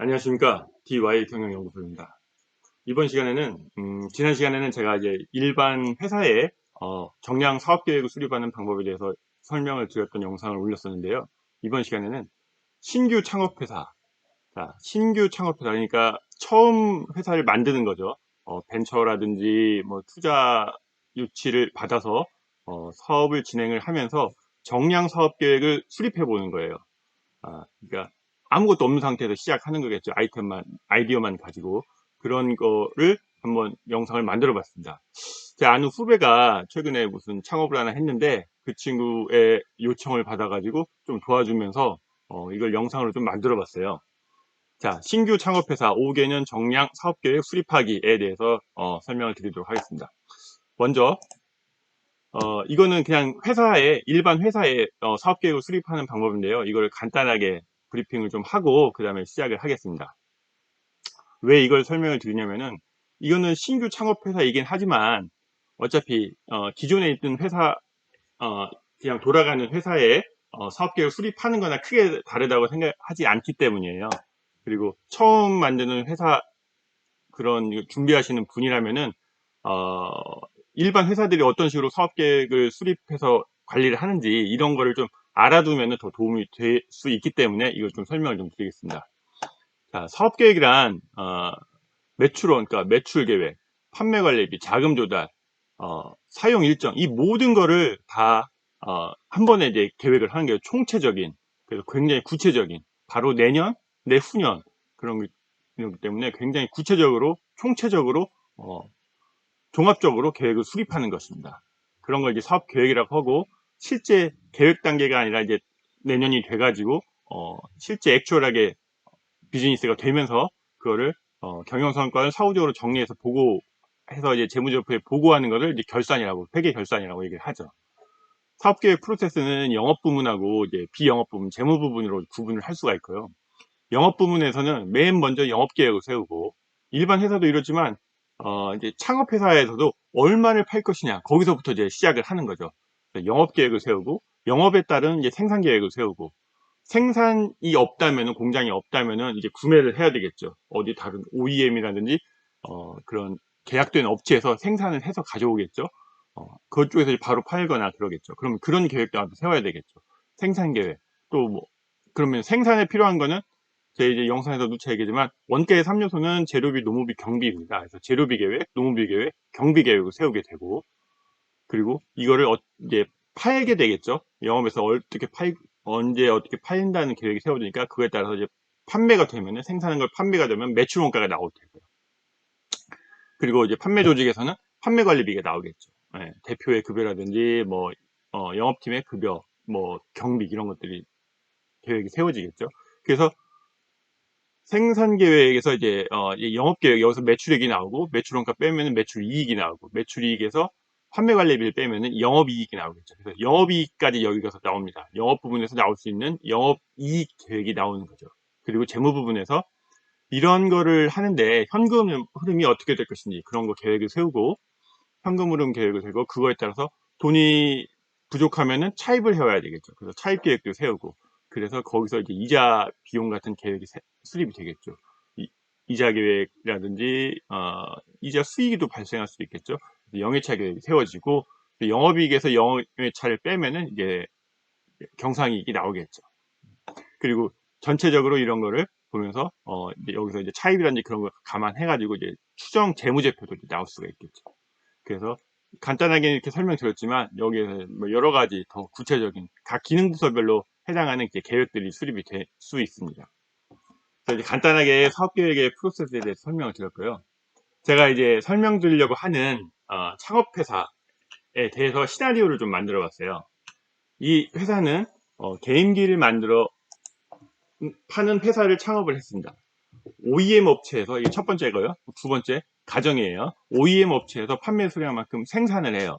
안녕하십니까. DY 경영연구소입니다. 이번 시간에는, 지난 시간에는 제가 이제 일반 회사에 정량 사업계획을 수립하는 방법에 대해서 설명을 드렸던 영상을 올렸었는데요. 이번 시간에는 신규 창업회사, 자, 신규 창업회사, 그러니까 처음 회사를 만드는 거죠. 벤처라든지 뭐 투자 유치를 받아서 사업을 진행을 하면서 정량 사업계획을 수립해 보는 거예요. 그러니까 아무것도 없는 상태에서 시작하는 거겠죠. 아이디어만 가지고. 그런 거를 한번 영상을 만들어 봤습니다. 제 아는 후배가 최근에 무슨 창업을 하나 했는데 그 친구의 요청을 받아가지고 좀 도와주면서 이걸 영상으로 좀 만들어 봤어요. 자, 신규 창업회사 5개년 정량 사업계획 수립하기에 대해서 설명을 드리도록 하겠습니다. 먼저 이거는 그냥 일반 회사에 사업계획을 수립하는 방법인데요. 이걸 간단하게 브리핑을 좀 하고 그 다음에 시작을 하겠습니다. 왜 이걸 설명을 드리냐면은 이거는 신규 창업회사이긴 하지만 어차피 기존에 있던 회사 그냥 돌아가는 회사에 사업계획을 수립하는 거나 크게 다르다고 생각하지 않기 때문이에요. 그리고 처음 만드는 회사 그런 준비하시는 분이라면은 어, 일반 회사들이 어떤 식으로 사업 계획을 수립해서 관리를 하는지 이런 거를 좀 알아두면 더 도움이 될 수 있기 때문에 이걸 좀 설명을 좀 드리겠습니다. 자, 사업 계획이란 매출원, 그러니까 매출 계획, 판매 관리비, 자금 조달, 사용 일정 이 모든 거를 다 한 번에 이제 계획을 하는 게 총체적인, 그래서 굉장히 구체적인, 바로 내년, 내후년 그런 거기 때문에 굉장히 구체적으로, 총체적으로 종합적으로 계획을 수립하는 것입니다. 그런 걸 이제 사업 계획이라고 하고, 실제 계획 단계가 아니라 이제 내년이 돼가지고 실제 액츄얼하게 비즈니스가 되면서 그거를 경영 성과를 사후적으로 정리해서 보고해서 이제 재무제표에 보고하는 것을 이제 결산이라고, 회계 결산이라고 얘기를 하죠. 사업 계획 프로세스는 영업 부문하고 이제 비영업 부문, 재무 부분으로 구분을 할 수가 있고요. 영업 부문에서는 맨 먼저 영업 계획을 세우고, 일반 회사도 이렇지만 이제 창업 회사에서도 얼마를 팔 것이냐, 거기서부터 이제 시작을 하는 거죠. 영업 계획을 세우고, 영업에 따른 이제 생산 계획을 세우고, 생산이 없다면은, 공장이 없다면은 이제 구매를 해야 되겠죠. 어디 다른 OEM이라든지 그런 계약된 업체에서 생산을 해서 가져오겠죠. 그쪽에서 바로 팔거나 그러겠죠. 그러면 그런 계획도 세워야 되겠죠. 생산 계획. 또 뭐, 그러면 생산에 필요한 거는 제 이제 영상에서 누차 얘기지만 원가의 3요소는 재료비, 노무비, 경비입니다. 그래서 재료비 계획, 노무비 계획, 경비 계획을 세우게 되고, 그리고 이거를 이제 팔게 되겠죠. 영업에서 언제 어떻게 팔린다는 계획이 세워지니까 그거에 따라서 이제 판매가 되면은, 생산한 걸 판매가 되면 매출 원가가 나올 테고요. 그리고 이제 판매 조직에서는 판매 관리비가 나오겠죠. 예, 대표의 급여라든지 뭐 영업팀의 급여, 뭐 경비 이런 것들이 계획이 세워지겠죠. 그래서 생산 계획에서 이제 영업 계획, 여기서 매출액이 나오고, 매출 원가 빼면은 매출 이익이 나오고, 매출 이익에서 판매 관리비를 빼면은 영업 이익이 나오겠죠. 그래서 영업 이익까지 여기서 나옵니다. 영업 부분에서 나올 수 있는 영업 이익 계획이 나오는 거죠. 그리고 재무 부분에서 이런 거를 하는데 현금 흐름이 어떻게 될 것인지 그런 거 계획을 세우고, 현금 흐름 계획을 세우고, 그거에 따라서 돈이 부족하면은 차입을 해와야 되겠죠. 그래서 차입 계획도 세우고, 그래서 거기서 이제 이자 비용 같은 계획이 수립이 되겠죠. 이자 계획이라든지 이자 수익도 발생할 수도 있겠죠. 영해차 계획이 세워지고, 영업이익에서 영해차를 빼면은 이제 경상이익이 나오겠죠. 그리고 전체적으로 이런 거를 보면서 이제 여기서 이제 차입이라든지 그런 걸 감안해가지고 이제 추정 재무제표도 나올 수가 있겠죠. 그래서 간단하게 이렇게 설명드렸지만 여기에서 뭐 여러 가지 더 구체적인 각 기능 부서별로 해당하는 계획들이 수립이 될 수 있습니다. 그래서 이제 간단하게 사업계획의 프로세스에 대해서 설명을 드렸고요. 제가 이제 설명드리려고 하는 창업회사에 대해서 시나리오를 좀 만들어 봤어요. 이 회사는 게임기를 만들어 파는 회사를 창업을 했습니다. OEM 업체에서, 이게 첫 번째고요. 두 번째 가정이에요. OEM 업체에서 판매 수량만큼 생산을 해요.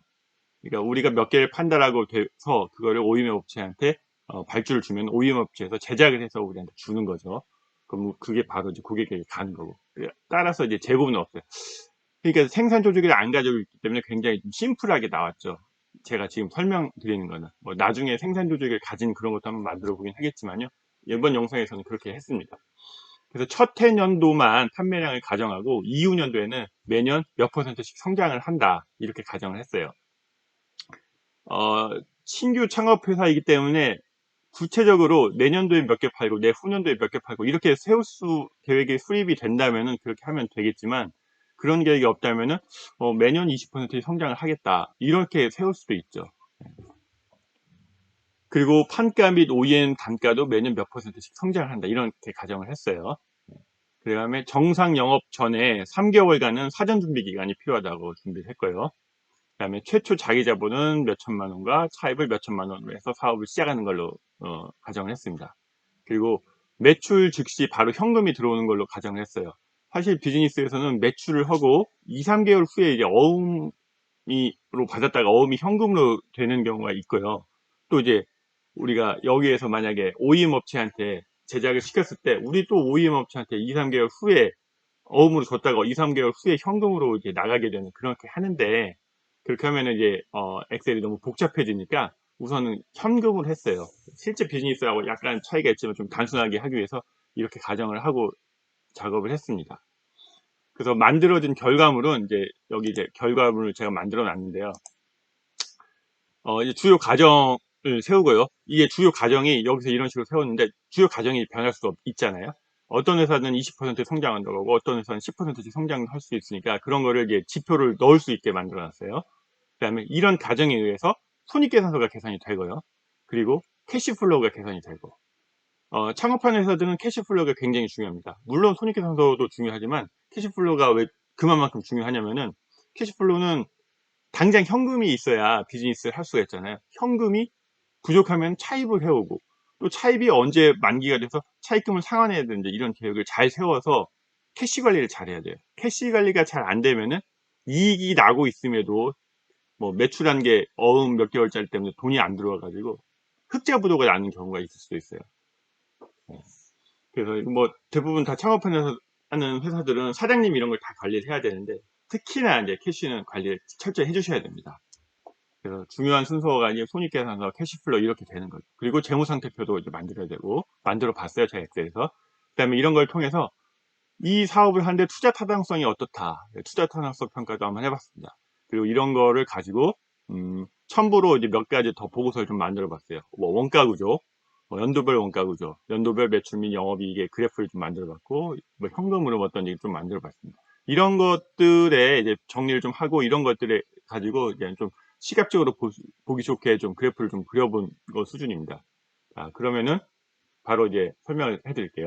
그러니까 우리가 몇 개를 판다라고 돼서 그거를 OEM 업체한테 발주를 주면 OEM 업체에서 제작을 해서 우리한테 주는 거죠. 그럼 그게 바로 이제 고객에게 가는 거고. 따라서 이제 재고는 없어요. 그러니까 생산 조직을 안 가지고 있기 때문에 굉장히 좀 심플하게 나왔죠. 제가 지금 설명드리는 거는 뭐 나중에 생산 조직을 가진 그런 것도 한번 만들어 보긴 하겠지만요. 이번 영상에서는 그렇게 했습니다. 그래서 첫 해년도만 판매량을 가정하고 이후 년도에는 매년 몇 %씩 성장을 한다. 이렇게 가정을 했어요. 신규 창업 회사이기 때문에 구체적으로 내년도에 몇 개 팔고 내후년도에 몇 개 팔고 이렇게 세울 수 계획이 수립이 된다면은 그렇게 하면 되겠지만 그런 계획이 없다면은 매년 20% 성장을 하겠다 이렇게 세울 수도 있죠. 그리고 판가 및 OEM 단가도 매년 몇 %씩 성장을 한다 이렇게 가정을 했어요. 그 다음에 정상 영업 전에 3개월간은 사전 준비 기간이 필요하다고 준비를 했고요. 그 다음에 최초 자기 자본은 몇 천만 원과 차입을 몇 천만 원으로 해서 사업을 시작하는 걸로 가정을 했습니다. 그리고 매출 즉시 바로 현금이 들어오는 걸로 가정을 했어요. 사실 비즈니스에서는 매출을 하고 2, 3개월 후에 이제 어음으로 받았다가 어음이 현금으로 되는 경우가 있고요. 또 이제 우리가 여기에서 만약에 OEM 업체한테 제작을 시켰을 때 우리 또 OEM 업체한테 2, 3개월 후에 어음으로 줬다가 2, 3개월 후에 현금으로 이제 나가게 되는 그렇게 하는데 그렇게 하면 이제 엑셀이 너무 복잡해지니까 우선은 현금으로 했어요. 실제 비즈니스하고 약간 차이가 있지만 좀 단순하게 하기 위해서 이렇게 가정을 하고 작업을 했습니다. 그래서 만들어진 결과물은 이제 여기 이제 결과물을 제가 만들어 놨는데요. 이제 주요 과정을 세우고요. 이게 주요 과정이 여기서 이런 식으로 세웠는데 주요 과정이 변할 수 있잖아요. 어떤 회사는 20% 성장한다고 하고 어떤 회사는 10%씩 성장할 수 있으니까 그런 거를 이제 지표를 넣을 수 있게 만들어 놨어요. 그 다음에 이런 과정에 의해서 손익계산서가 계산이 되고요. 그리고 캐시플로우가 계산이 되고 창업하는 회사들은 캐시플로우가 굉장히 중요합니다. 물론 손익계산서도 중요하지만 캐시플로우가 왜 그만큼 중요하냐면은 캐시플로우는 당장 현금이 있어야 비즈니스를 할 수가 있잖아요. 현금이 부족하면 차입을 해오고 또 차입이 언제 만기가 돼서 차입금을 상환해야 되는지 이런 계획을 잘 세워서 캐시 관리를 잘 해야 돼요. 캐시 관리가 잘 안 되면은 이익이 나고 있음에도 뭐 매출한 게 어음 몇 개월짜리 때문에 돈이 안 들어와 가지고 흑자 부도가 나는 경우가 있을 수도 있어요. 그래서 뭐 대부분 다 창업하는 회사들은 사장님 이런 걸 다 관리를 해야 되는데 특히나 이제 캐시는 관리를 철저히 해주셔야 됩니다. 그래서 중요한 순서가 이제 손익계산서, 캐시플로우 이렇게 되는 거죠. 그리고 재무상태표도 이제 만들어야 되고 만들어 봤어요, 제가 엑셀에서. 그다음에 이런 걸 통해서 이 사업을 하는데 투자 타당성이 어떻다, 투자 타당성 평가도 한번 해봤습니다. 그리고 이런 거를 가지고 첨부로 이제 몇 가지 더 보고서를 좀 만들어 봤어요. 뭐 원가 구조, 연도별 원가 구조, 연도별 매출 및 영업이익의 그래프를 좀 만들어 봤고, 뭐 현금으로 어떤 얘기 좀 만들어 봤습니다. 이런 것들에 이제 정리를 좀 하고 이런 것들에 가지고 이제 좀 시각적으로 보기 좋게 좀 그래프를 좀 그려본 거 수준입니다. 그러면은 바로 이제 설명을 해드릴게요.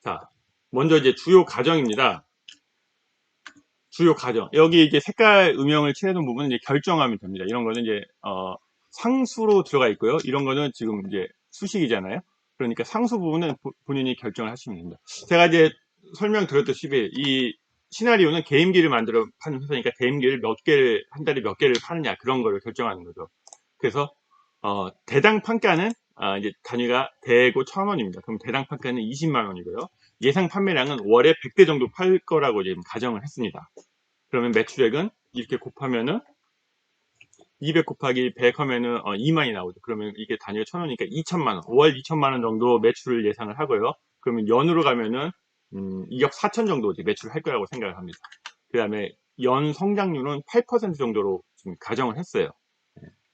자, 먼저 이제 주요 과정입니다. 주요 과정. 여기 이제 색깔 음영을 칠해놓은 부분은 이제 결정하면 됩니다. 이런 거는 이제, 상수로 들어가 있고요. 이런 거는 지금 이제 수식이잖아요. 그러니까 상수 부분은 본인이 결정을 하시면 됩니다. 제가 이제 설명드렸듯이 이 시나리오는 게임기를 만들어 파는 회사니까 게임기를 몇 개를, 한 달에 몇 개를 파느냐 그런 거를 결정하는 거죠. 그래서, 대당 판가는, 이제 단위가 대고 1,000원입니다. 그럼 대당 판가는 20만 원이고요. 예상 판매량은 월에 100대 정도 팔 거라고 지금 가정을 했습니다. 그러면 매출액은 이렇게 곱하면은 200 곱하기 100 하면은 2만이 나오죠. 그러면 이게 단위가 1,000원이니까 2천만 원, 월 2천만 원 정도 매출을 예상을 하고요. 그러면 연으로 가면은 2억 4천 정도 매출을 할 거라고 생각을 합니다. 그 다음에 연 성장률은 8% 정도로 지금 가정을 했어요.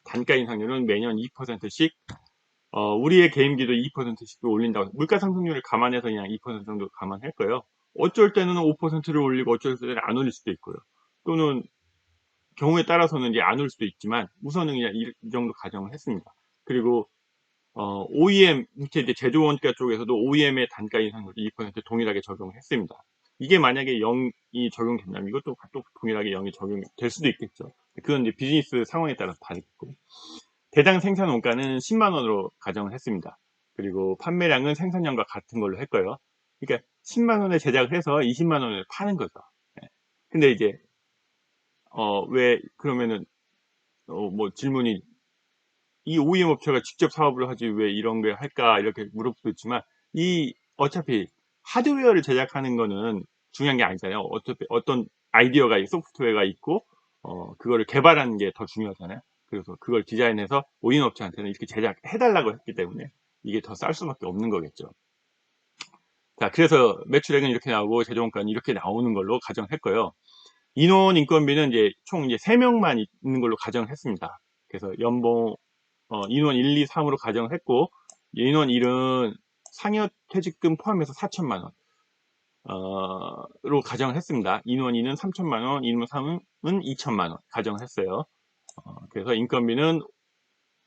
단가 인상률은 매년 2%씩, 우리의 게임기도 2%씩 올린다고, 물가 상승률을 감안해서 그냥 2% 정도 감안할 거예요. 어쩔 때는 5%를 올리고 어쩔 때는 안 올릴 수도 있고요. 또는 경우에 따라서는 이제 안 올 수도 있지만 우선은 그냥 이 정도 가정을 했습니다. 그리고 OEM 밑에 이제 제조 원가 쪽에서도 OEM의 단가 인상률 2% 동일하게 적용을 했습니다. 이게 만약에 0이 적용된다면 이것도 또 동일하게 0이 적용될 수도 있겠죠. 그건 이제 비즈니스 상황에 따라서 다르겠고. 대당 생산 원가는 10만 원으로 가정을 했습니다. 그리고 판매량은 생산량과 같은 걸로 했고요. 그러니까 10만 원에 제작을 해서 20만 원을 파는 거죠. 예. 근데 이제 왜 그러면은 뭐 질문이, 이 OEM 업체가 직접 사업을 하지 왜 이런 걸 할까 이렇게 물을 수도 있지만, 이 어차피 하드웨어를 제작하는 거는 중요한 게 아니잖아요. 어차피 어떤 아이디어가 소프트웨어가 있고 그거를 개발하는 게 더 중요하잖아요. 그래서 그걸 디자인해서 OEM 업체한테는 이렇게 제작해 달라고 했기 때문에 이게 더 쌀 수밖에 없는 거겠죠. 자, 그래서 매출액은 이렇게 나오고 재정원가는 이렇게 나오는 걸로 가정했고요. 인원 인건비는 이제 총 이제 3명만 있는 걸로 가정했습니다. 그래서 연봉 인원 1, 2, 3으로 가정했고, 인원 1은 상여퇴직금 포함해서 4천만 원 로 가정했습니다. 인원 2는 3천만 원, 인원 3은 2천만 원 가정했어요. 그래서 인건비는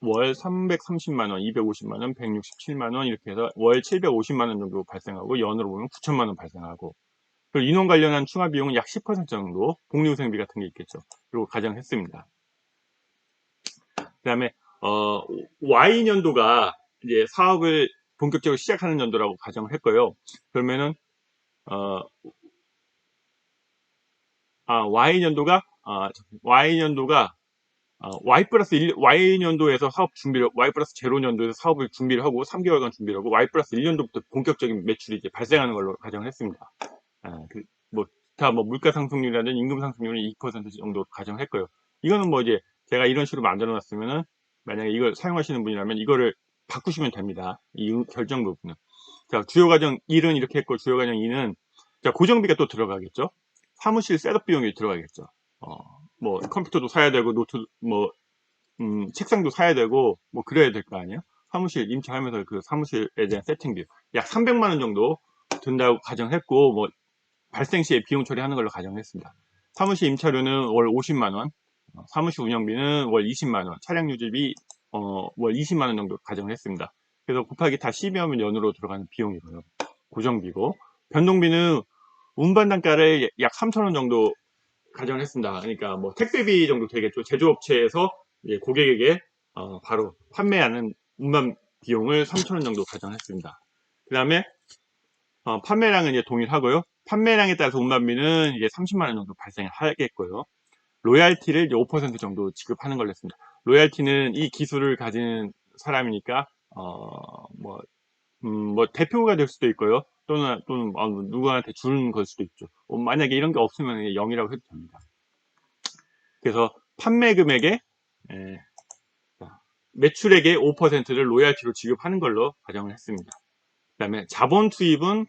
월 330만 원, 250만 원, 167만 원 이렇게 해서 월 750만 원 정도 발생하고, 연으로 보면 9천만 원 발생하고, 그리고 인원 관련한 추가 비용은 약 10% 정도 복리후생비 같은 게 있겠죠. 그리고 가정했습니다. 그 다음에 Y년도가 이제 사업을 본격적으로 시작하는 연도라고 가정을 했고요. 그러면은 Y년도가 Y 플러스 1, Y년도에서 사업 준비를, Y 플러스 0년도에서 사업을 준비를 하고 3개월간 준비를 하고, Y 플러스 1년도부터 본격적인 매출이 이제 발생하는 걸로 가정을 했습니다. 기타 물가 상승률이라든지 임금 상승률은 2% 정도 가정했고요. 이거는 이제 제가 이런 식으로 만들어 놨으면은, 만약에 이걸 사용하시는 분이라면 이거를 바꾸시면 됩니다. 이 결정 부분은. 자, 주요 과정 1은 이렇게 했고, 주요 과정 2는, 자, 고정비가 또 들어가겠죠. 사무실 셋업 비용이 들어가겠죠. 컴퓨터도 사야 되고, 노트, 책상도 사야 되고, 그래야 될 거 아니에요? 사무실 임차하면서 그 사무실에 대한 세팅비 약 300만 원 정도 든다고 가정했고, 발생 시에 비용 처리하는 걸로 가정했습니다. 사무실 임차료는 월 50만 원, 사무실 운영비는 월 20만 원, 차량 유지비 월 20만 원 정도 가정했습니다. 그래서 곱하기 다 12하면 연으로 들어가는 비용이고요. 고정비고, 변동비는 운반 단가를 약 3,000원 정도 가정했습니다. 그러니까 택배비 정도 되겠죠. 제조업체에서 고객에게 바로 판매하는 운반 비용을 3,000원 정도 가정했습니다. 그 다음에 판매량은 이제 동일하고요. 판매량에 따라서 운반비는 이제 30만 원 정도 발생하겠고요. 로얄티를 이제 5% 정도 지급하는 걸로 했습니다. 로얄티는 이 기술을 가진 사람이니까 대표가 될 수도 있고요. 또는 누구한테 주는 걸 수도 있죠. 만약에 이런 게 없으면 0이라고 해도 됩니다. 그래서 판매 금액의 매출액의 5%를 로얄티로 지급하는 걸로 가정을 했습니다. 그 다음에 자본 투입은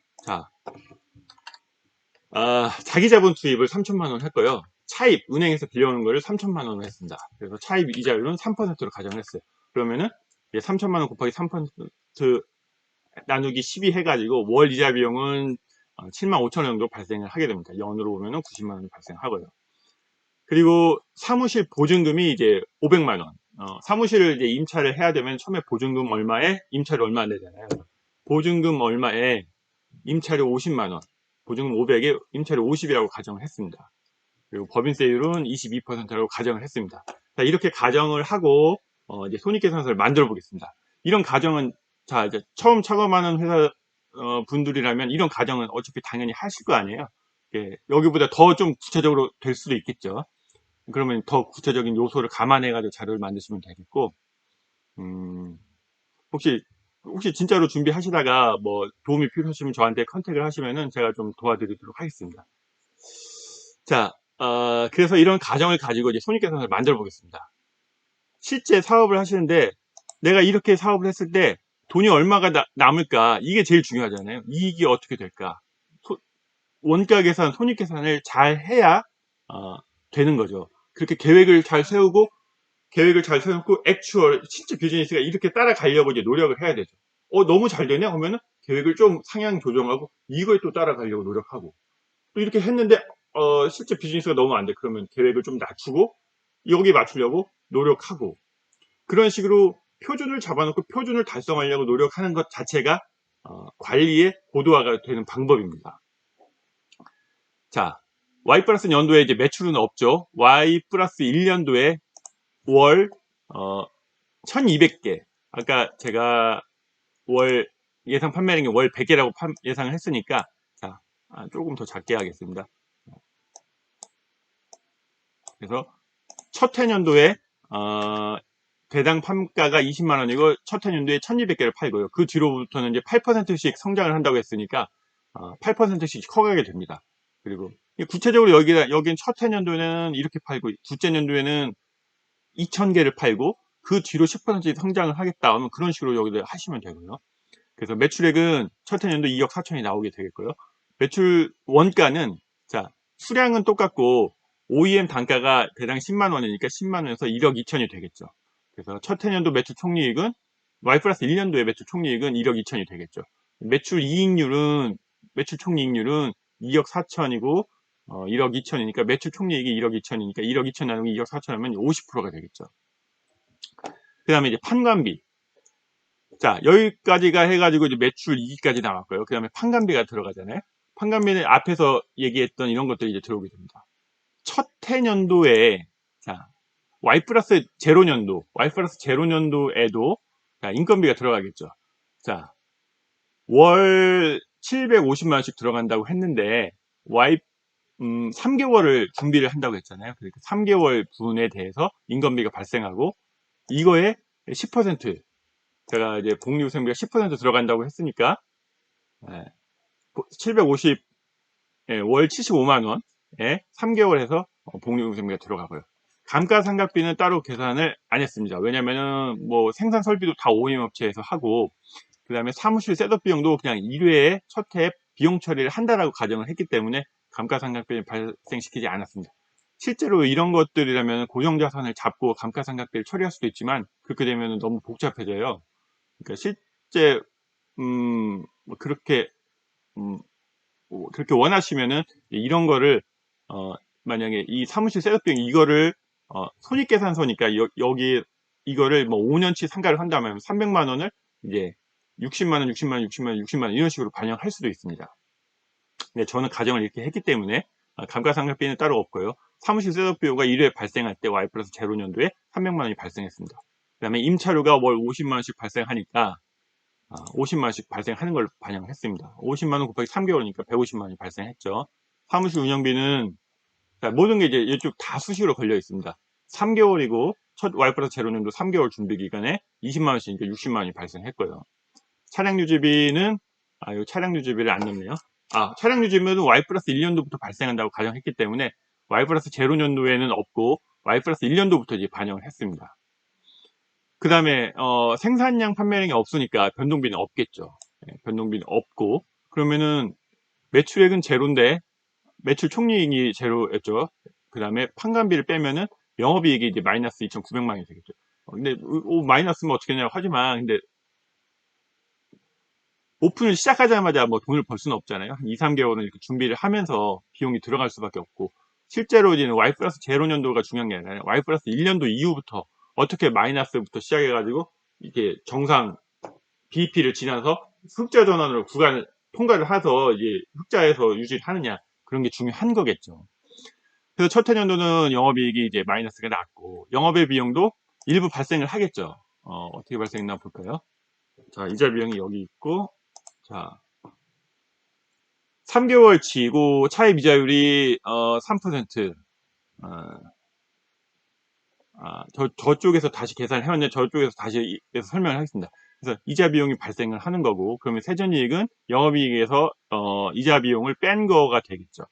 자기 자본 투입을 3천만 원 했고요. 차입, 은행에서 빌려오는 거를 3천만 원을 했습니다. 그래서 차입 이자율은 3%로 가정을 했어요. 그러면은 3천만 원 곱하기 3% 나누기 12 해가지고 월 이자 비용은 7만 5천 원 정도 발생을 하게 됩니다. 연으로 보면은 90만 원이 발생하고요. 그리고 사무실 보증금이 이제 500만 원. 사무실을 이제 임차를 해야 되면 처음에 보증금 얼마에 임차료 얼마 내잖아요. 보증금 얼마에 임차료 50만 원, 보증금 500에 임차료 50이라고 가정을 했습니다. 그리고 법인세율은 22%라고 가정을 했습니다. 자, 이렇게 가정을 하고 이제 손익계산서를 만들어 보겠습니다. 이런 가정은 이제 처음 착업하는 회사 분들이라면 이런 가정은 어차피 당연히 하실 거 아니에요. 여기보다 더 좀 구체적으로 될 수도 있겠죠. 그러면 더 구체적인 요소를 감안해 가지고 자료를 만드시면 되겠고, 혹시 진짜로 준비하시다가 도움이 필요하시면 저한테 컨택을 하시면은 제가 좀 도와드리도록 하겠습니다. 자, 그래서 이런 가정을 가지고 이제 손익계산서를 만들어 보겠습니다. 실제 사업을 하시는데 내가 이렇게 사업을 했을 때 돈이 얼마가 남을까, 이게 제일 중요하잖아요. 이익이 어떻게 될까, 원가 계산, 손익 계산을 잘 해야 되는 거죠. 그렇게 계획을 잘 세우고 액추얼 실제 비즈니스가 이렇게 따라가려고 이제 노력을 해야 되죠. 너무 잘 되냐 하면은 계획을 좀 상향 조정하고 이거에 또 따라가려고 노력하고, 또 이렇게 했는데 실제 비즈니스가 너무 안 돼. 그러면 계획을 좀 낮추고 여기 맞추려고 노력하고, 그런 식으로 표준을 잡아놓고 표준을 달성하려고 노력하는 것 자체가 관리의 고도화가 되는 방법입니다. 자, Y 플러스 연도에 이제 매출은 없죠. Y 플러스 1년도에 월 1200개, 아까 제가 월 예상 판매량이 월 100개라고 예상을 했으니까, 자, 조금 더 작게 하겠습니다. 그래서 첫 해년도에 대당 판가가 20만 원이고 첫 해년도에 1200개를 팔고요. 그 뒤로부터는 이제 8%씩 성장을 한다고 했으니까 8%씩 커가게 됩니다. 그리고 구체적으로 여기는 첫 해년도에는 이렇게 팔고, 둘째 년도에는 2000개를 팔고, 그 뒤로 10%씩 성장을 하겠다 하면 그런 식으로 여기를 하시면 되고요. 그래서 매출액은 첫 해년도 2억 4천이 나오게 되겠고요. 매출 원가는 자 수량은 똑같고 OEM 단가가 대당 10만 원이니까 10만 원에서 1억 2천이 되겠죠. 그래서 첫 해년도 매출 총이익은 Y 플러스 1년도의 매출 총이익은 1억 2천이 되겠죠. 매출 이익률은 매출 총이익률은 2억 4천이고 1억 2천이니까 매출 총이익이 1억 2천이니까 1억 2천 나누기 2억 4천 하면 50%가 되겠죠. 그 다음에 이제 판관비. 자, 여기까지가 해가지고 이제 매출 이익까지 나왔고요. 그 다음에 판관비가 들어가잖아요. 판관비는 앞에서 얘기했던 이런 것들이 이제 들어오게 됩니다. 첫 해년도에, 자, Y 플러스 제로 년도에도 자, 인건비가 들어가겠죠. 자, 월 750만원씩 들어간다고 했는데, 3개월을 준비를 한다고 했잖아요. 그러니까 3개월 분에 대해서 인건비가 발생하고, 이거에 10%, 제가 이제 복리후생비가 10% 들어간다고 했으니까 750, 월 75만원에 3개월 해서 복리후생비가 들어가고요. 감가상각비는 따로 계산을 안 했습니다. 왜냐면은 뭐 생산 설비도 다 OEM 업체에서 하고, 그 다음에 사무실 셋업 비용도 그냥 1회에 첫 해 비용 처리를 한다라고 가정을 했기 때문에 감가상각비를 발생시키지 않았습니다. 실제로 이런 것들이라면 고정자산을 잡고 감가상각비를 처리할 수도 있지만 그렇게 되면 너무 복잡해져요. 그러니까 실제 뭐 그렇게 그렇게 원하시면은 이런 거를 만약에 이 사무실 셋업 비용 이거를 손익계산서니까 여기 이거를 뭐 5년치 상가를 한다면 300만 원을 이제 60만 원, 60만 원, 60만 원, 60만 원 이런 식으로 반영할 수도 있습니다. 근데 저는 가정을 이렇게 했기 때문에 감가상각비는 따로 없고요. 사무실 셋업 비용가 1회 발생할 때 Y 플러스 제로 년도에 300만 원이 발생했습니다. 그 다음에 임차료가 월 50만 원씩 발생하니까 50만 원씩 발생하는 걸 반영했습니다. 50만 원 곱하기 3개월이니까 150만 원이 발생했죠. 사무실 운영비는 모든 게 이제 이쪽 다 수시로 걸려 있습니다. 3개월이고 첫 Y 플러스 제로 년도 3개월 준비 기간에 20만 원씩이니까 60만 원이 발생했고요. 차량 유지비는 이 차량 유지비를 안 넣네요. 차량 유지비는 Y 플러스 1년도부터 발생한다고 가정했기 때문에 Y 플러스 제로 년도에는 없고 Y 플러스 1년도부터 이제 반영을 했습니다. 그 다음에 생산량 판매량이 없으니까 변동비는 없겠죠. 변동비는 없고 그러면은 매출액은 제로인데 매출 총이익이 제로였죠. 그 다음에 판관비를 빼면은 영업이익이 이제 마이너스 2,900만 원이 되겠죠. 근데 마이너스면 어떻게 되냐고 하지만 근데 오픈을 시작하자마자 뭐 돈을 벌 수는 없잖아요. 한 2, 3개월은 이렇게 준비를 하면서 비용이 들어갈 수밖에 없고 실제로 이제 Y 플러스 제로 년도가 중요한 게 아니라 Y 플러스 1년도 이후부터 어떻게 마이너스부터 시작해가지고 이게 정상 BEP를 지나서 흑자 전환으로 구간을 통과를 해서 이제 흑자에서 유지를 하느냐 그런 게 중요한 거겠죠. 그래서 첫 해년도는 영업이익이 이제 마이너스가 났고 영업의 비용도 일부 발생을 하겠죠. 어떻게 발생했나 볼까요? 자, 이자 비용이 여기 있고 자 3개월치고 차입 이자율이 3%. 저쪽에서 다시 계산을 해왔는데 저쪽에서 다시 설명을 하겠습니다. 그래서 이자 비용이 발생을 하는 거고 그러면 세전이익은 영업이익에서 이자 비용을 뺀 거가 되겠죠.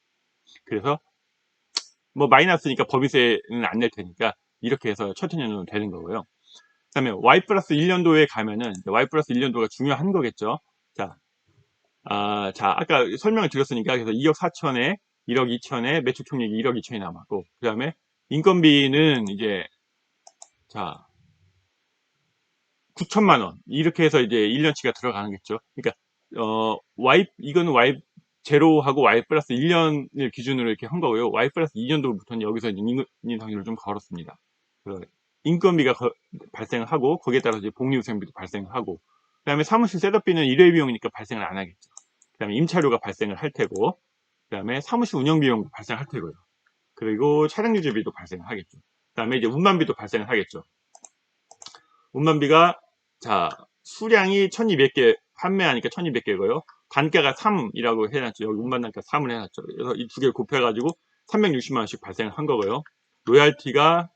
그래서 뭐 마이너스니까 법인세는 안 낼 테니까 이렇게 해서 첫 해년도는 되는 거고요. 그 다음에 Y 플러스 1년도에 가면은 Y 플러스 1년도가 중요한 거겠죠. 자, 아까 설명을 드렸으니까 그래서 2억 4천에 1억 2천에 매출 총액이 1억 2천이 남았고 그 다음에 인건비는 이제 자 9천만 원 이렇게 해서 이제 1년치가 들어가는겠죠. 그러니까 이거는 Y 제로하고 Y 플러스 1년을 기준으로 이렇게 한 거고요. Y 플러스 2년도부터는 여기서 인상률을 좀 걸었습니다. 인건비가 발생을 하고 거기에 따라서 이제 복리후생비도 발생을 하고 그 다음에 사무실 셋업비는 1회 비용이니까 발생을 안 하겠죠. 그 다음에 임차료가 발생을 할 테고 그 다음에 사무실 운영비용도 발생할 테고요. 그리고 차량 유지비도 발생을 하겠죠. 그 다음에 이제 운반비도 발생을 하겠죠. 운반비가 자 수량이 1200개 판매하니까 1200개고요. 단가가 3이라고 해놨죠. 여기 운반 단가 3을 해놨죠. 그래서 이 두 개 곱해가지고 360만 원씩 발생을 한 거고요. 로얄티가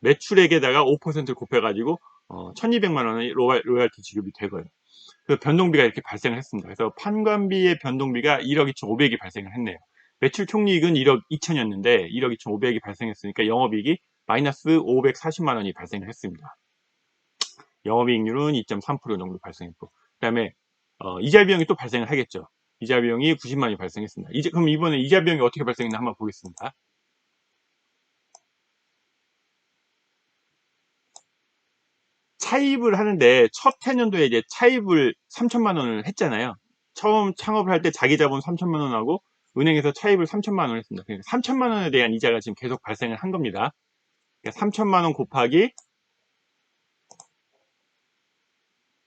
매출액에다가 5% 곱해가지고 1200만 원의 로얄티 지급이 되고요. 그래서 변동비가 이렇게 발생을 했습니다. 그래서 판관비의 변동비가 1억 2,500이 발생을 했네요. 매출 총이익은 1억 2천이었는데 1억 2,500이 발생했으니까 영업이익이 마이너스 540만 원이 발생을 했습니다. 영업이익률은 2.3% 정도 발생했고, 그 다음에 이자 비용이 또 발생을 하겠죠. 이자 비용이 90만 원이 발생했습니다. 그럼 이번에 이자 비용이 어떻게 발생했나 한번 보겠습니다. 차입을 하는데 첫 해년도에 이제 차입을 3천만 원을 했잖아요. 처음 창업을 할 때 자기 자본 3천만 원하고 은행에서 차입을 3천만 원을 했습니다. 그러니까 3천만 원에 대한 이자가 지금 계속 발생을 한 겁니다. 그러니까 3천만 원 곱하기,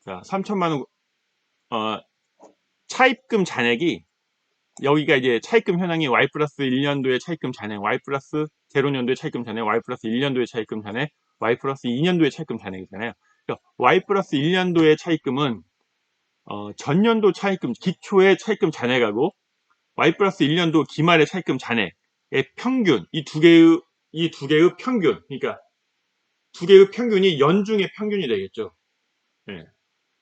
자, 3천만 원, 차입금 잔액이, 여기가 이제 차입금 현황이 Y 플러스 1년도의 차입금 잔액, Y 플러스 0년도의 차입금 잔액, Y 플러스 1년도의 차입금 잔액, Y 플러스 2년도의 차입금 잔액이잖아요. 그러니까 Y 플러스 1년도의 차입금은 전년도 차입금, 기초의 차입금 잔액하고 Y 플러스 1년도 기말의 차입금 잔액의 평균, 이 두 개의 평균, 그러니까 두 개의 평균이 연중의 평균이 되겠죠. 네.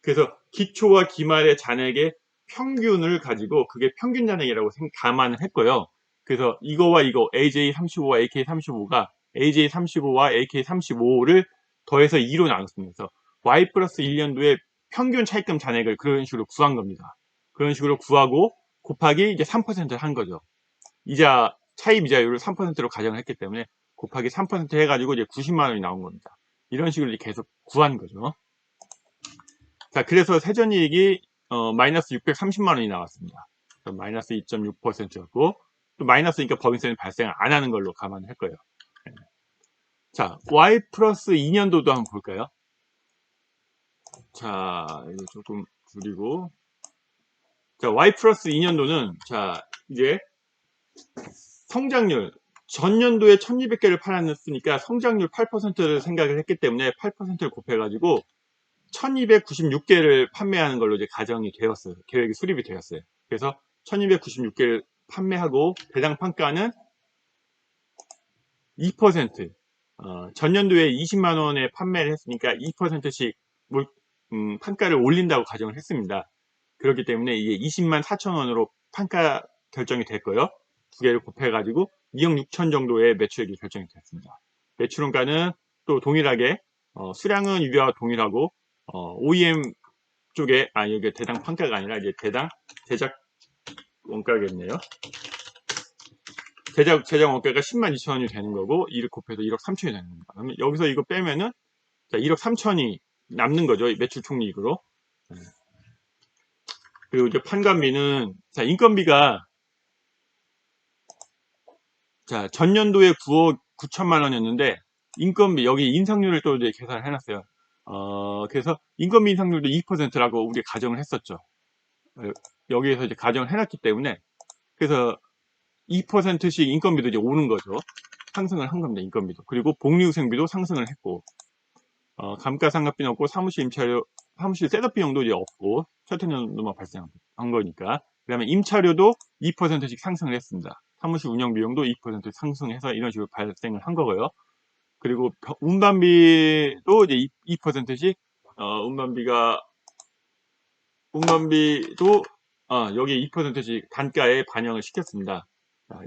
그래서 기초와 기말의 잔액의 평균을 가지고 그게 평균 잔액이라고 감안을 했고요. 그래서 이거와 이거 AJ35와 AK35가 AJ35와 AK35를 더해서 2로 나눴습니다. 그래서 Y 플러스 1년도의 평균 차입금 잔액을 그런 식으로 구한 겁니다. 그런 식으로 구하고 곱하기 이제 3%를 한 거죠. 차입 이자율을 3%로 가정을 했기 때문에 곱하기 3% 해가지고 이제 90만 원이 나온 겁니다. 이런 식으로 이제 계속 구한 거죠. 자, 그래서 세전이익이 마이너스 630만 원이 나왔습니다. 마이너스 2.6%였고, 또 마이너스니까 법인세는 발생 안 하는 걸로 감안할 거예요. 네. 자, Y 플러스 2년도도 한번 볼까요? 자, 이거 조금 줄이고. 자, Y 플러스 2년도는, 자, 이제 성장률, 전년도에 1200개를 팔았으니까 성장률 8%를 생각을 했기 때문에 8%를 곱해가지고 1296개를 판매하는 걸로 이제 가정이 되었어요. 계획이 수립이 되었어요. 그래서 1296개를 판매하고 배당 판가는 2%, 전년도에 20만 원에 판매를 했으니까 2%씩 판가를 올린다고 가정을 했습니다. 그렇기 때문에 이게 20만 4천 원으로 판가 결정이 됐고요. 두 개를 곱해가지고 2억 6천 정도의 매출액이 결정이 됐습니다. 매출원가는 또 동일하게 수량은 유료와 동일하고 OEM 쪽에 여기 대당 판가가 아니라 이제 대당 제작 원가겠네요. 제작 원가가 10만 2천 원이 되는 거고 2를 곱해서 1억 3천이 되는 겁니다. 그러면 여기서 이거 빼면은 자, 1억 3천이 남는 거죠. 매출 총이익으로. 그리고 이제 판관비는 자, 인건비가 자, 전년도에 9억 9천만 원이었는데 인건비 여기 인상률을 또 이제 계산을 해놨어요. 그래서 인건비 인상률도 2%라고 우리 가정을 했었죠. 여기에서 이제 가정을 해놨기 때문에 그래서 2%씩 인건비도 이제 오는 거죠. 상승을 한 겁니다. 인건비도. 그리고 복리후생비도 상승을 했고 감가상각비는 없고 사무실 임차료, 사무실 셋업 비용도 이제 없고 첫 해년도만 발생한 거니까. 그 다음에 임차료도 2%씩 상승을 했습니다. 사무실 운영 비용도 2% 상승해서 이런 식으로 발생을 한 거고요. 그리고 운반비도 이제 2%씩 운반비도 여기 2%씩 단가에 반영을 시켰습니다.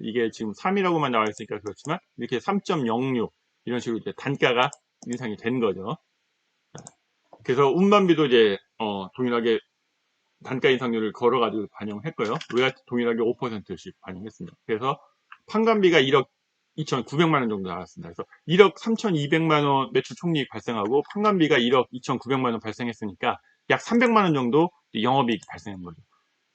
이게 지금 3이라고만 나와 있으니까 그렇지만 이렇게 3.06 이런 식으로 이제 단가가 인상이 된 거죠. 그래서 운반비도 이제 동일하게 단가 인상률을 걸어가지고 반영했고요. 외화도 동일하게 5%씩 반영했습니다. 그래서 판관비가 1억 2,900만 원 정도 나왔습니다. 그래서 1억 3,200만 원 매출 총이익 발생하고 판관비가 1억 2,900만 원 발생했으니까 약 300만 원 정도 영업이익이 발생한 거죠.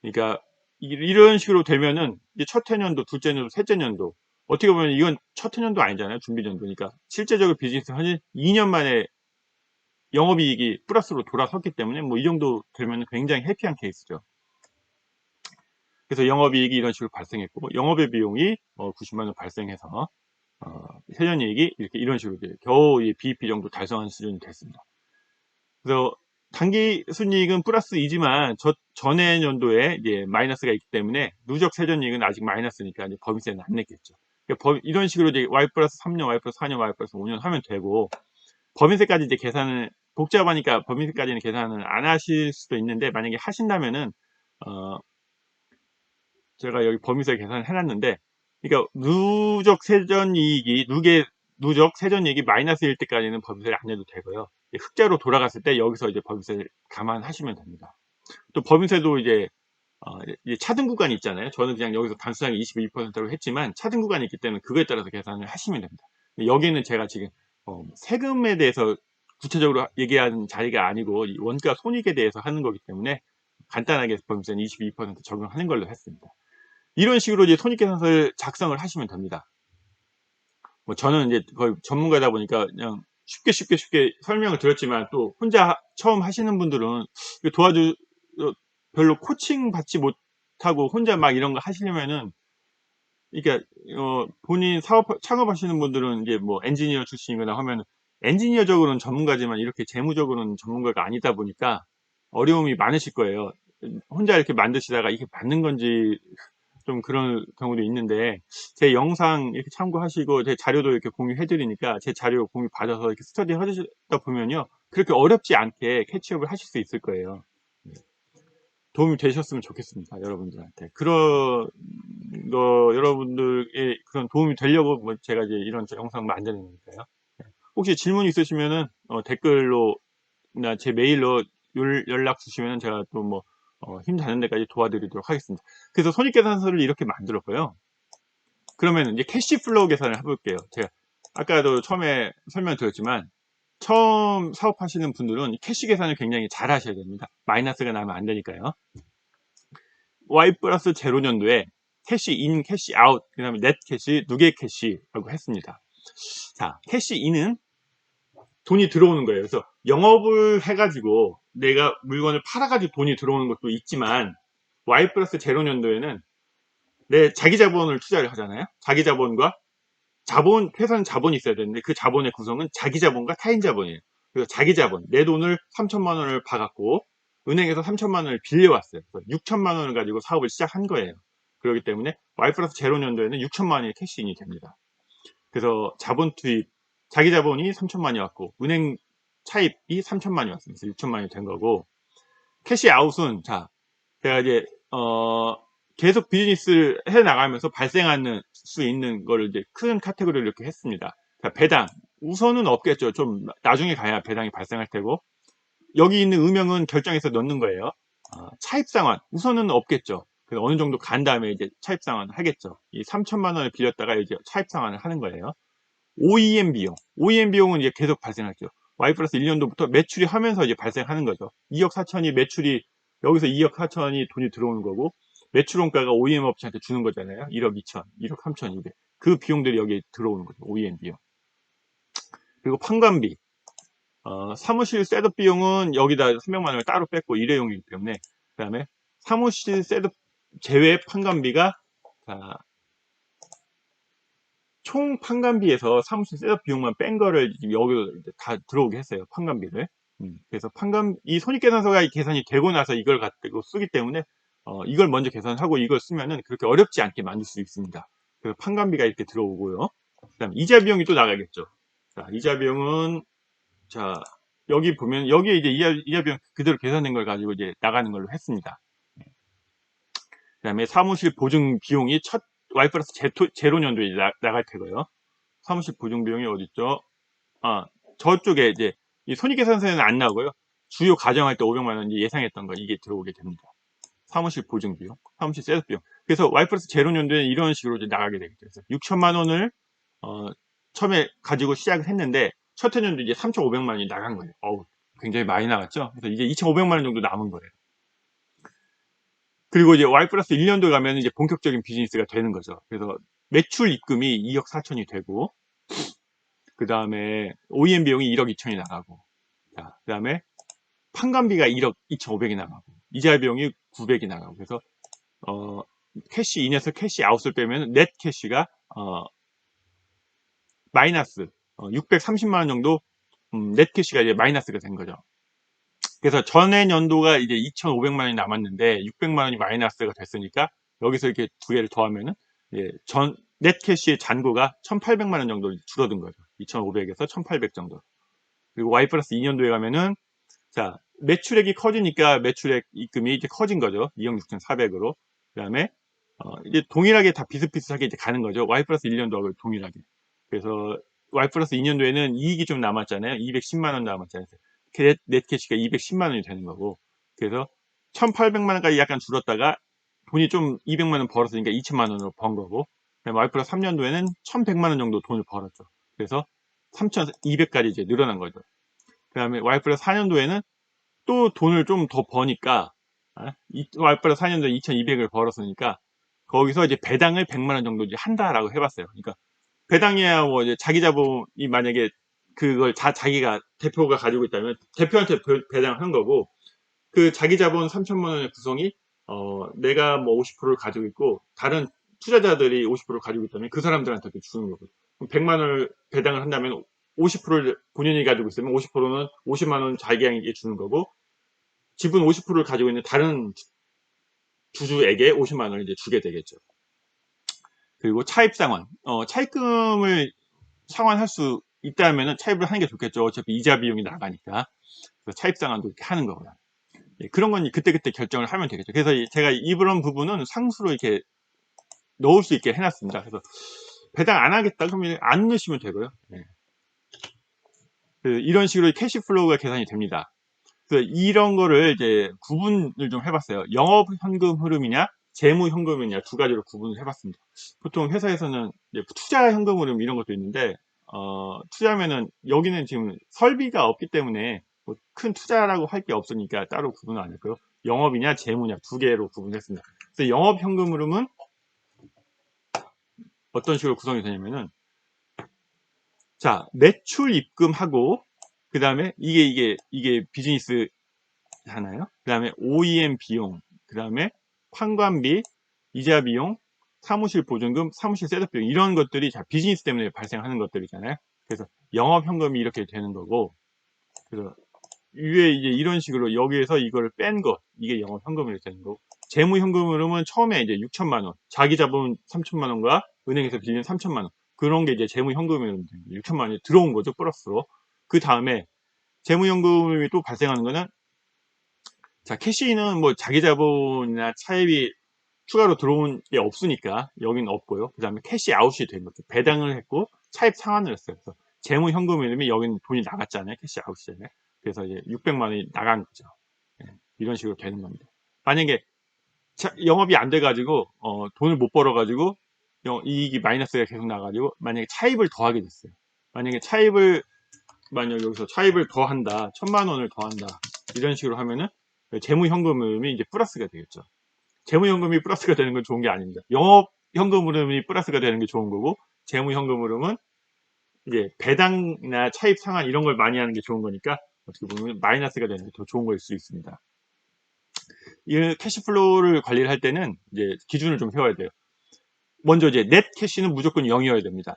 그러니까 이런 식으로 되면은 이제 첫 해년도, 둘째 년도, 셋째 년도 어떻게 보면 이건 첫 해년도 아니잖아요. 준비년도니까 실제적으로 비즈니스 한 2년 만에 영업이익이 플러스로 돌아섰기 때문에 뭐 이 정도 되면 굉장히 해피한 케이스죠. 그래서 영업이익이 이런 식으로 발생했고 영업의 비용이 90만 원 발생해서 세전이익이 이런 식으로 겨우 BEP 정도 달성한 수준이 됐습니다. 그래서 단기 순이익은 플러스이지만 전해 년도에 이제 마이너스가 있기 때문에 누적 세전이익은 아직 마이너스니까 이제 법인세는 안 냈겠죠. 그러니까 이런 식으로 이제 Y 플러스 3년, Y 플러스 4년, Y 플러스 5년 하면 되고 법인세까지 이제 계산을 복잡하니까 법인세까지는 계산을 안 하실 수도 있는데 만약에 하신다면은 제가 여기 법인세 계산을 해놨는데 그러니까 누적 세전이익이 누적 세전이익이 마이너스일 때까지는 법인세를 안 내도 되고요. 흑자로 돌아갔을 때 여기서 이제 법인세를 감안하시면 됩니다. 또 법인세도 이제 차등 구간이 있잖아요. 저는 그냥 여기서 단순하게 22%로 했지만 차등 구간이 있기 때문에 그거에 따라서 계산을 하시면 됩니다. 여기는 제가 지금 세금에 대해서 구체적으로 얘기하는 자리가 아니고 이 원가 손익에 대해서 하는 거기 때문에 간단하게 법인세는 22% 적용하는 걸로 했습니다. 이런 식으로 이제 손익계산서를 작성을 하시면 됩니다. 뭐 저는 이제 거의 전문가다 보니까 그냥 쉽게 설명을 드렸지만, 또 혼자 처음 하시는 분들은 도와주 별로 코칭 받지 못하고 혼자 막 이런 거 하시려면은, 그러니까 본인 사업 창업하시는 분들은 이제 뭐 엔지니어 출신이거나 하면 엔지니어적으로는 전문가지만 이렇게 재무적으로는 전문가가 아니다 보니까 어려움이 많으실 거예요. 혼자 이렇게 만드시다가 이게 맞는 건지 좀 그런 경우도 있는데, 제 영상 이렇게 참고하시고 제 자료도 이렇게 공유해 드리니까 제 자료 공유 받아서 이렇게 스터디 하시다 보면요, 그렇게 어렵지 않게 캐치업을 하실 수 있을 거예요. 도움이 되셨으면 좋겠습니다, 여러분들한테. 그런 거 여러분들의 그런 도움이 되려고 뭐 제가 이제 이런 영상 만드는 거니까요. 혹시 질문 있으시면은 댓글로 나 제 메일로 연락 주시면 제가 또 뭐 힘 닿는 데까지 도와드리도록 하겠습니다. 그래서 손익계산서를 이렇게 만들었고요. 그러면 이제 캐시플로우 계산을 해볼게요. 제가 아까도 처음에 설명드렸지만, 처음 사업하시는 분들은 캐시 계산을 굉장히 잘 하셔야 됩니다. 마이너스가 나면 안 되니까요. Y 플러스 0년도에 캐시 인, 캐시 아웃, 그 다음에 넷 캐시, 누계 캐시라고 했습니다. 자, 캐시 인은 돈이 들어오는 거예요. 그래서 영업을 해가지고 내가 물건을 팔아가지고 돈이 들어오는 것도 있지만, Y 플러스 0년도에는 내 자기 자본을 투자를 하잖아요. 자기 자본과 자본, 회사는 자본이 있어야 되는데 그 자본의 구성은 자기 자본과 타인 자본이에요. 그래서 자기 자본, 내 돈을 3천만 원을 받았고 은행에서 3천만 원을 빌려왔어요. 6천만 원을 가지고 사업을 시작한 거예요. 그렇기 때문에 Y 플러스 0년도에는 6천만 원이 캐시인이 됩니다. 그래서 자본 투입, 자기 자본이 3천만 원이 왔고 은행 차입이 3천만 원이 왔어요. 그래서 6천만 원이 된 거고, 캐시 아웃은, 자, 제가 이제 계속 비즈니스를 해 나가면서 발생하는 수 있는 거를 이제 큰 카테고리를 이렇게 했습니다. 자, 배당 우선은 없겠죠. 좀 나중에 가야 배당이 발생할 테고, 여기 있는 음영은 결정해서 넣는 거예요. 차입 상환 우선은 없겠죠. 그래서 어느 정도 간 다음에 이제 차입 상환 하겠죠. 이 3천만 원을 빌렸다가 이제 차입 상환을 하는 거예요. OEM 비용, OEM 비용은 이제 계속 발생하죠. Y 플러스 1년도부터 매출이 하면서 이제 발생하는 거죠. 2억 4천이 매출이, 여기서 2억 4천이 돈이 들어오는 거고, 매출원가가 OEM 업체한테 주는 거잖아요. 1억 2천, 1억 3천2백. 그 비용들이 여기에 들어오는 거죠. OEM 비용. 그리고 판관비, 사무실 셋업 비용은 여기다 300만 원을 따로 뺐고 일회용이기 때문에, 그 다음에 사무실 셋업 제외 판관비가, 자, 총 판관비에서 사무실 셋업 비용만 뺀 거를 여기로 다 들어오게 했어요. 판관비를. 그래서 이 손익계산서가 계산이 되고 나서 이걸 가지고 쓰기 때문에 이걸 먼저 계산하고 이걸 쓰면은 그렇게 어렵지 않게 만들 수 있습니다. 그래서 판관비가 이렇게 들어오고요. 그다음 이자 비용이 또 나가겠죠. 자, 이자 비용은, 자, 여기 보면 여기에 이제 이자 비용 그대로 계산된 걸 가지고 이제 나가는 걸로 했습니다. 그다음에 사무실 보증 비용이 첫 Y 플러스 제로 년도에 나갈 테고요. 사무실 보증 비용이 어디 있죠? 저쪽에 이제 이 손익계산서에는 안 나오고요. 주요 가정할 때 500만 원 예상했던 거 이게 들어오게 됩니다. 사무실 보증 비용, 사무실 셋업 비용. 그래서 Y 플러스 제로 년도에는 이런 식으로 이제 나가게 되겠죠. 그래서 6천만 원을 처음에 가지고 시작을 했는데 첫 해년도 이제 3,500만 원이 나간 거예요. 굉장히 많이 나갔죠. 그래서 이제 2,500만 원 정도 남은 거예요. 그리고 이제 Y 플러스 1년도 가면 이제 본격적인 비즈니스가 되는 거죠. 그래서 매출 입금이 2억 4천이 되고, 그 다음에 OEM 비용이 1억 2천이 나가고, 자, 그 다음에 판관비가 1억 2,500이 나가고, 이자 비용이 900이 나가고, 그래서 캐시 인에서 캐시 아웃을 빼면 넷 캐시가 마이너스 630만 원 정도, 넷 캐시가 이제 마이너스가 된 거죠. 그래서 전해 년도가 이제 2,500만 원이 남았는데 600만 원이 마이너스가 됐으니까 여기서 이렇게 두 개를 더하면은 넷 캐시의 잔고가 1,800만 원 정도 줄어든 거죠. 2,500에서 1,800 정도. 그리고 Y 플러스 2년도에 가면은, 자, 매출액이 커지니까 매출액 입금이 이제 커진 거죠. 2억 6,400으로. 그 다음에 이제 동일하게 다 비슷비슷하게 이제 가는 거죠. Y 플러스 1년도하고 동일하게. 그래서 Y 플러스 2년도에는 이익이 좀 남았잖아요. 210만 원 남았잖아요. 그 넷캐시가 210만 원이 되는 거고, 그래서 1,800만 원까지 약간 줄었다가 돈이 좀 200만 원 벌었으니까 2천만 원으로 번 거고, Y 플러스 3년도에는 1,100만 원 정도 돈을 벌었죠. 그래서 3,200까지 이제 늘어난 거죠. 그 다음에 Y 플러스 4년도에는 또 돈을 좀 더 버니까, Y 플러스 4년도에 2,200을 벌었으니까 거기서 이제 배당을 100만 원 정도 이제 한다라고 해봤어요. 그러니까 배당이야 뭐 이제 자기 자본이 만약에 그걸 자기가 대표가 가지고 있다면 대표한테 배당을 한 거고, 그 자기 자본 3천만 원의 구성이 내가 뭐 50%를 가지고 있고 다른 투자자들이 50%를 가지고 있다면 그 사람들한테 주는 거고, 100만 원을 배당을 한다면 50%를 본인이 가지고 있으면 50%는 50만 원 자기에게 주는 거고, 지분 50%를 가지고 있는 다른 주주에게 50만 원을 이제 주게 되겠죠. 그리고 차입 상환, 차입금을 상환할 수 있다면 차입을 하는 게 좋겠죠. 어차피 이자 비용이 나가니까. 그래서 차입 상환도 이렇게 하는 거고요. 예, 그런 건 그때그때 결정을 하면 되겠죠. 그래서 제가 이런 부분은 상수로 이렇게 넣을 수 있게 해놨습니다. 그래서 배당 안 하겠다 그러면 안 넣으시면 되고요. 예. 이런 식으로 캐시플로우가 계산이 됩니다. 이런 거를 이제 구분을 좀 해봤어요. 영업 현금 흐름이냐 재무 현금 흐름이냐 두 가지로 구분을 해봤습니다. 보통 회사에서는 투자 현금 흐름 이런 것도 있는데, 투자면은 여기는 지금 설비가 없기 때문에 뭐큰 투자라고 할 게 없으니까 따로 구분을 안 했고요. 영업이냐 재무냐 두 개로 구분했습니다. 그래서 영업 현금 흐름은 어떤 식으로 구성이 되냐면은, 자, 매출 입금하고, 그 다음에 이게 비즈니스 하나요? 그 다음에 OEM 비용, 그 다음에 판관비, 이자 비용, 사무실 보증금, 사무실 셋업 비용, 이런 것들이 자 비즈니스 때문에 발생하는 것들이잖아요. 그래서 영업 현금이 이렇게 되는 거고, 그래서 위에 이제 이런 식으로 여기에서 이걸 뺀 것, 이게 영업 현금이 되는 거고, 재무 현금으로는 처음에 이제 6천만 원, 자기 자본 3천만 원과 은행에서 빌린 3천만 원, 그런 게 이제 재무 현금으로 6천만 원이 들어온 거죠, 플러스로. 그 다음에 재무 현금이 또 발생하는 거는, 자, 캐시는 뭐 자기 자본이나 차입이 추가로 들어온 게 없으니까 여기는 없고요. 그 다음에 캐시 아웃이 된 거죠. 배당을 했고 차입 상환을 했어요. 그래서 재무 현금 이름이 여기는 돈이 나갔잖아요. 캐시 아웃이잖아요. 그래서 이제 600만 원이 나간 거죠. 예, 이런 식으로 되는 겁니다. 만약에 영업이 안 돼가지고 돈을 못 벌어가지고 이익이 마이너스가 계속 나가지고 만약에 차입을 더하게 됐어요. 만약에 만약 여기서 차입을 더한다, 1,000만 원을 더한다, 이런 식으로 하면은 재무현금 흐름이 이제 플러스가 되겠죠. 재무현금이 플러스가 되는 건 좋은 게 아닙니다. 영업현금 흐름이 플러스가 되는 게 좋은 거고, 재무현금 흐름은 이제 배당이나 차입 상환 이런 걸 많이 하는 게 좋은 거니까 어떻게 보면 마이너스가 되는 게 더 좋은 걸 수 있습니다. 이 캐시플로우를 관리를 할 때는 이제 기준을 좀 세워야 돼요. 먼저 이제 넷 캐시는 무조건 0이어야 됩니다.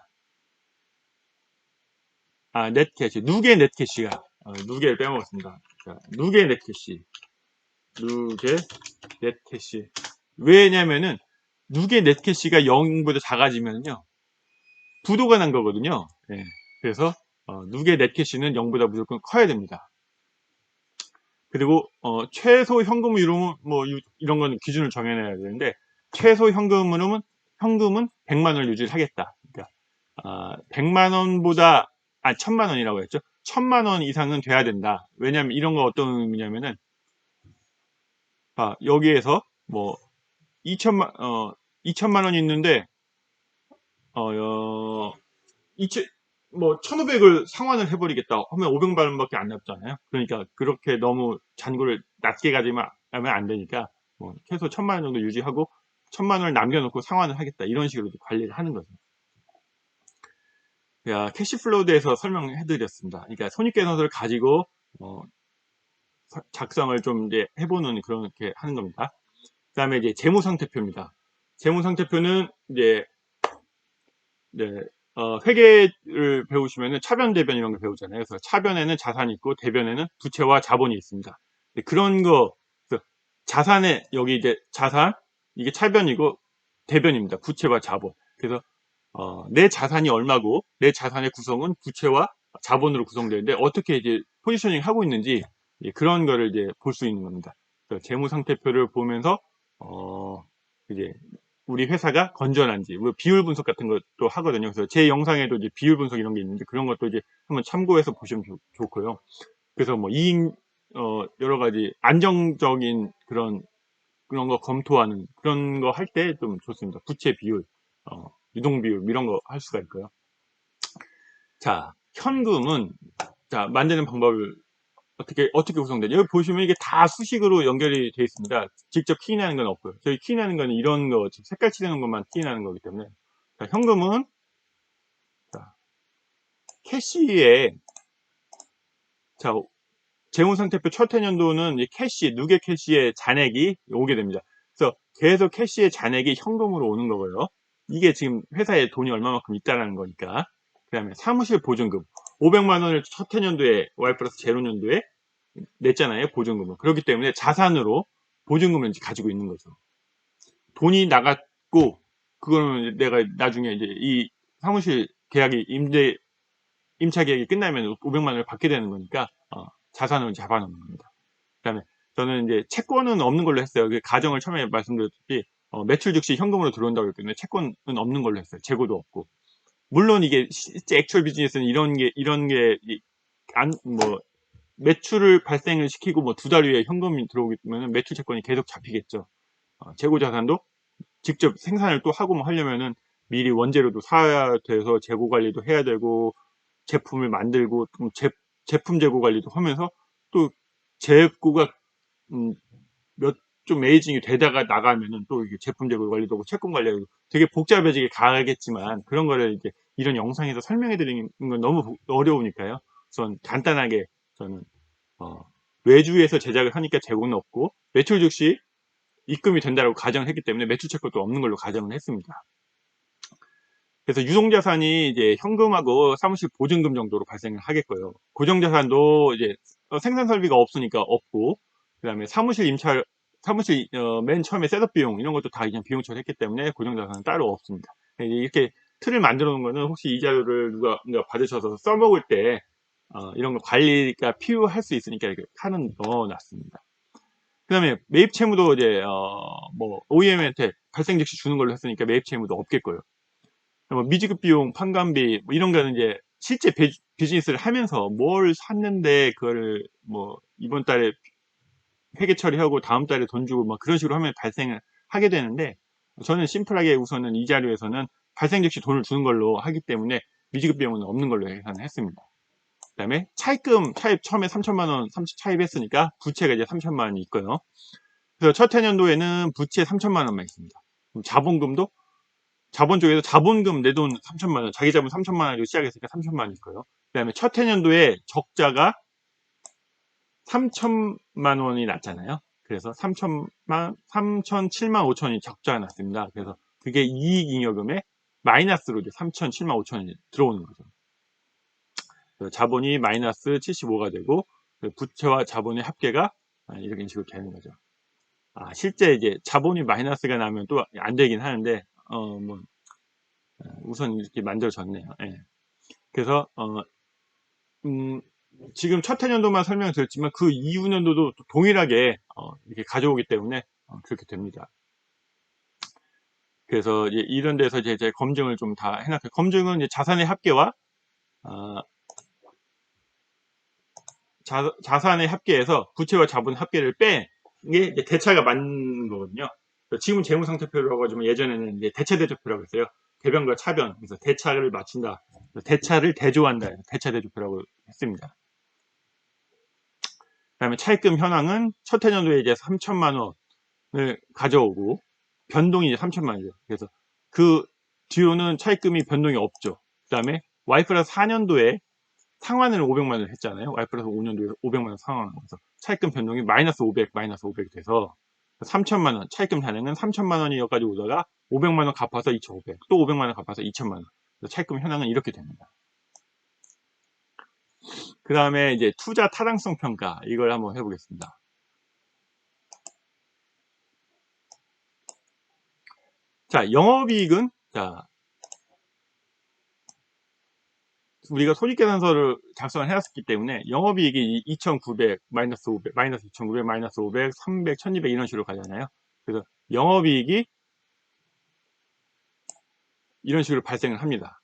넷 캐시, 누계 넷 캐시가 누계를 빼먹었습니다. 자, 누계 넷 캐시, 누계 넷 캐시. 왜냐면은 누계 넷 캐시가 0보다 작아지면요 부도가 난 거거든요. 예. 그래서 누계 넷 캐시는 0보다 무조건 커야 됩니다. 그리고 최소 현금 흐름은 뭐 이런 건 기준을 정해놔야 되는데, 최소 현금 흐름은 100만 원을 유지를 하겠다. 그러니까 100만 원보다 1000만 원이라고 했죠. 1000만 원 이상은 돼야 된다. 왜냐면 이런 거 어떤 의미냐면은, 여기에서 뭐 2천만 원이 있는데 어, 1500을 상환을 해버리겠다 하면 500만 원밖에 안 남잖아요. 그러니까 그렇게 너무 잔고를 낮게 가지면 안 되니까 뭐 최소 1000만 원 정도 유지하고 1000만 원을 남겨놓고 상환을 하겠다, 이런 식으로 관리를 하는 거죠. 캐시플로우에 대해서 설명해드렸습니다. 그러니까 손익계산서를 가지고 작성을 좀 이제 해보는 그렇게 하는 겁니다. 그 다음에 이제 재무상태표입니다. 재무상태표는 이제 회계를 배우시면 차변, 대변 이런 거 배우잖아요. 그래서 차변에는 자산이 있고 대변에는 부채와 자본이 있습니다. 그런 거, 자산에 여기 이제 자산, 이게 차변이고 대변입니다. 부채와 자본. 그래서 내 자산이 얼마고 내 자산의 구성은 부채와 자본으로 구성되는데 어떻게 이제 포지셔닝 하고 있는지 그런 거를 이제 볼 수 있는 겁니다. 재무상태표를 보면서 이제 우리 회사가 건전한지, 뭐 비율 분석 같은 것도 하거든요. 그래서 제 영상에도 이제 비율 분석 이런 게 있는데 그런 것도 이제 한번 참고해서 보시면 좋고요. 그래서 뭐 여러 가지 안정적인 그런 거 검토하는 그런 거 할 때 좀 좋습니다. 부채 비율, 유동 비율 이런 거 할 수가 있고요. 자, 현금은 자 만드는 방법을 어떻게 구성되냐. 여기 보시면 이게 다 수식으로 연결이 되어 있습니다. 직접 키인하는 건 없고요. 저희 키인하는 거는 이런 거 색깔 칠하는 것만 키인하는 거기 때문에. 자, 현금은 자, 캐시에 자 재무상태표 첫 해년도는 이 누계 캐시의 잔액이 오게 됩니다. 그래서 계속 캐시의 잔액이 현금으로 오는 거고요. 이게 지금 회사에 돈이 얼마만큼 있다라는 거니까. 그 다음에 사무실 보증금 500만 원을 첫 해년도에 Y 플러스 제로년도에 냈잖아요. 보증금을. 그렇기 때문에 자산으로 보증금을 이제 가지고 있는 거죠. 돈이 나갔고 그거는 내가 나중에 이제 이 사무실 계약이 임차 계약이 끝나면 500만 원을 받게 되는 거니까 자산을 잡아놓는 겁니다. 그 다음에 저는 이제 채권은 없는 걸로 했어요. 가정을 처음에 말씀드렸듯이 매출 즉시 현금으로 들어온다고 했기 때문에 채권은 없는 걸로 했어요. 재고도 없고. 물론 이게 실제 액츄얼 비즈니스는 뭐 매출을 발생을 시키고 뭐 2달 후에 현금이 들어오기 때문에 매출 채권이 계속 잡히겠죠. 재고 자산도 직접 생산을 또 하고 뭐 하려면은 미리 원재료도 사야 돼서 재고 관리도 해야 되고 제품을 만들고 제품 재고 관리도 하면서 또 재고가 좀 에이징이 되다가 나가면은 또 이게 제품 재고 관리도 하고 채권 관리하고 되게 복잡해지게 가겠지만 그런 거를 이제 이런 영상에서 설명해 드리는 건 너무 어려우니까요. 우선 간단하게 저는 외주에서 제작을 하니까 재고는 없고 매출 즉시 입금이 된다고 가정을 했기 때문에 매출 채권도 없는 걸로 가정을 했습니다. 그래서 유동자산이 이제 현금하고 사무실 보증금 정도로 발생을 하겠고요. 고정자산도 이제 생산 설비가 없으니까 없고, 그 다음에 사무실 맨 처음에 셋업 비용 이런 것도 다 그냥 비용 처리했기 때문에 고정자산은 따로 없습니다. 이렇게 틀을 만들어 놓은 거는 혹시 이 자료를 누가 받으셔서 써먹을 때 이런 거 관리가 필요할 수 있으니까 이렇게 칸은 넣어놨습니다. 그 다음에 매입 채무도 이제 뭐 OEM한테 발생 즉시 주는 걸로 했으니까 매입 채무도 없겠고요. 뭐 미지급 비용, 판관비 뭐 이런 거는 이제 실제 비즈니스를 하면서 뭘 샀는데 그걸 뭐 이번 달에 회계 처리하고 다음 달에 돈 주고 막 그런 식으로 하면 발생을 하게 되는데 저는 심플하게 우선은 이 자료에서는 발생 즉시 돈을 주는 걸로 하기 때문에 미지급 비용은 없는 걸로 계산했습니다. 그 다음에 차입 처음에 3천만 원 차입했으니까 부채가 이제 3천만 원이 있고요. 그래서 첫 해년도에는 부채 3천만 원만 있습니다. 그럼 자본금도 자본 쪽에서 자본금 내 돈 3천만 원, 자기 자본 3천만 원 가지고 시작했으니까 3천만 원 있고요. 그 다음에 첫 해년도에 적자가 3천만 원이 났잖아요. 그래서 3,7만 5천이 적자가 났습니다. 그래서 그게 이익잉여금에 마이너스로 이제 3,7만 5천이 들어오는 거죠. 그래서 자본이 마이너스 75가 되고 부채와 자본의 합계가 이런 식으로 되는 거죠. 실제 이제 자본이 마이너스가 나면 또 안 되긴 하는데 뭐 우선 이렇게 만들어졌네요. 예. 그래서 지금 첫 해년도만 설명드렸지만 그 이후 년도도 동일하게 이렇게 가져오기 때문에 그렇게 됩니다. 그래서 이런 데서 이제 검증을 좀 다 해놨고요. 검증은 이제 자산의 합계와 자산의 합계에서 부채와 자본 합계를 뺀 게 대차가 맞는 거거든요. 지금 재무상태표라고 하지만 예전에는 이제 대차대조표라고 했어요. 대변과 차변. 그래서 대차를 맞춘다. 대차를 대조한다. 대차대조표라고 했습니다. 그 다음에 차입금 현황은 첫 해년도에 이제 3천만 원을 가져오고 변동이 이제 3천만 원이죠. 그래서 그 뒤로는 차입금이 변동이 없죠. 그 다음에 Y 플러스 4년도에 상환을 500만 원을 했잖아요. Y 플러스 5년도에 500만 원 상환을 하면서 차입금 변동이 마이너스 500 돼서 3천만 원 차입금 잔액은 3천만 원이 여기까지 오다가 500만 원 갚아서 2,500, 또 500만 원 갚아서 2천만 원. 차입금 현황은 이렇게 됩니다. 그 다음에 이제 투자 타당성 평가 이걸 한번 해보겠습니다. 자, 영업이익은 우리가 손익계산서를 작성을 해놨기 때문에 영업이익이 2,900 마이너스 500 마이너스 2,900 마이너스 500 300 1,200 이런 식으로 가잖아요. 그래서 영업이익이 이런 식으로 발생을 합니다.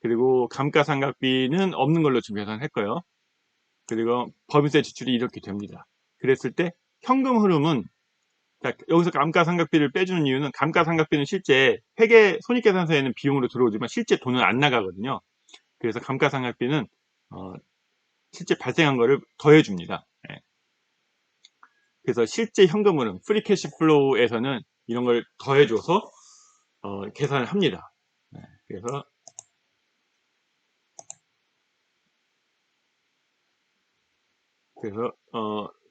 그리고 감가상각비는 없는 걸로 지금 계산했고요. 그리고 법인세 지출이 이렇게 됩니다. 그랬을 때 현금 흐름은, 여기서 감가상각비를 빼주는 이유는, 감가상각비는 실제 회계 손익계산서에는 비용으로 들어오지만 실제 돈은 안 나가거든요. 그래서 감가상각비는 실제 발생한 거를 더해줍니다. 네. 그래서 실제 현금 흐름, 프리캐시 플로우에서는 이런 걸 더해줘서 계산을 합니다. 네. 그래서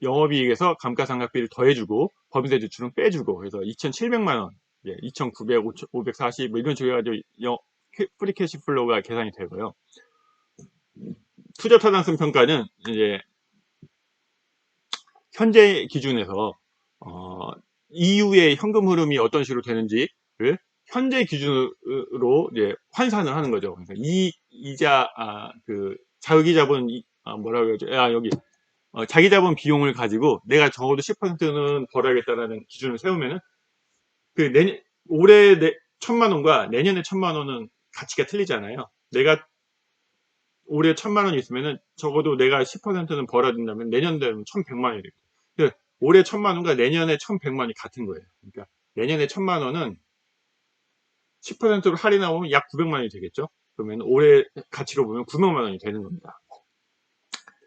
영업이익에서 감가상각비를 더해주고 법인세 지출은 빼주고, 그래서 2,700만 원, 2,900, 540 뭐 이런 식으로 해가지고 프리캐시 플로우가 계산이 되고요. 투자 타당성 평가는 이제 현재 기준에서 이후의 현금 흐름이 어떤 식으로 되는지를 현재 기준으로 이제 환산을 하는 거죠. 그러니까 이자, 그 자기자본, 뭐라고 해야죠? 여기 자기자본 비용을 가지고 내가 적어도 10%는 벌어야겠다라는 기준을 세우면은, 그 올해 1,000만 원과 내년에 1,000만 원은 가치가 틀리잖아요. 내가 올해 1,000만 원이 있으면은 적어도 내가 10%는 벌어야 된다면 내년 되면 1,100만 원이 되겠죠. 그러니까 올해 1,000만 원과 내년에 1,100만 원이 같은 거예요. 그러니까 내년에 1,000만 원은 10%로 할인하면 약 900만 원이 되겠죠. 그러면 올해 가치로 보면 900만 원이 되는 겁니다.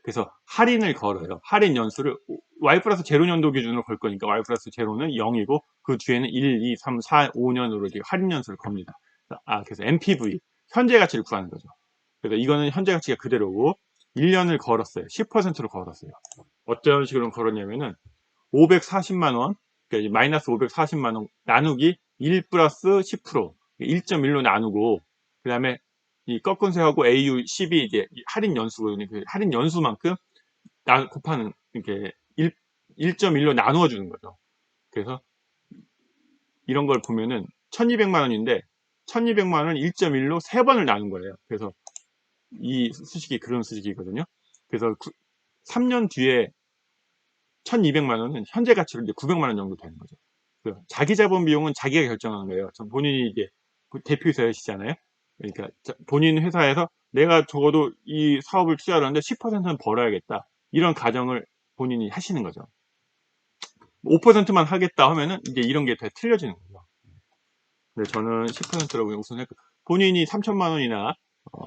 그래서 할인을 걸어요. 할인 연수를 Y 플러스 제로 년도 기준으로 걸 거니까 Y 플러스 제로는 0이고 그 뒤에는 1, 2, 3, 4, 5년으로 할인 연수를 겁니다. 그래서 MPV, 현재 가치를 구하는 거죠. 그래서 이거는 현재 가치가 그대로고 1년을 걸었어요. 10%로 걸었어요. 어떤 식으로 걸었냐면은 540만 원, 그러니까 마이너스 540만 원 나누기 1 플러스 10%, 1.1로 나누고, 그 다음에 이 꺾은세하고 AU 10이 이제 할인 연수거든요. 그 할인 연수만큼 곱하는, 이렇게 1.1로 나누어 주는 거죠. 그래서 이런 걸 보면은 1200만 원인데 1200만 원 1.1로 3번을 나눈 거예요. 그래서 이 수식이 그런 수식이거든요. 그래서 3년 뒤에 1200만 원은 현재 가치로 이제 900만 원 정도 되는 거죠. 자기 자본 비용은 자기가 결정하는 거예요. 본인이 이제 대표이사시잖아요. 그러니까 본인 회사에서 내가 적어도 이 사업을 투자하는데 10%는 벌어야겠다, 이런 가정을 본인이 하시는 거죠. 5%만 하겠다 하면은 이제 이런 게 다 틀려지는 거죠. 근데 저는 10%라고 우선 했고, 본인이 3천만 원이나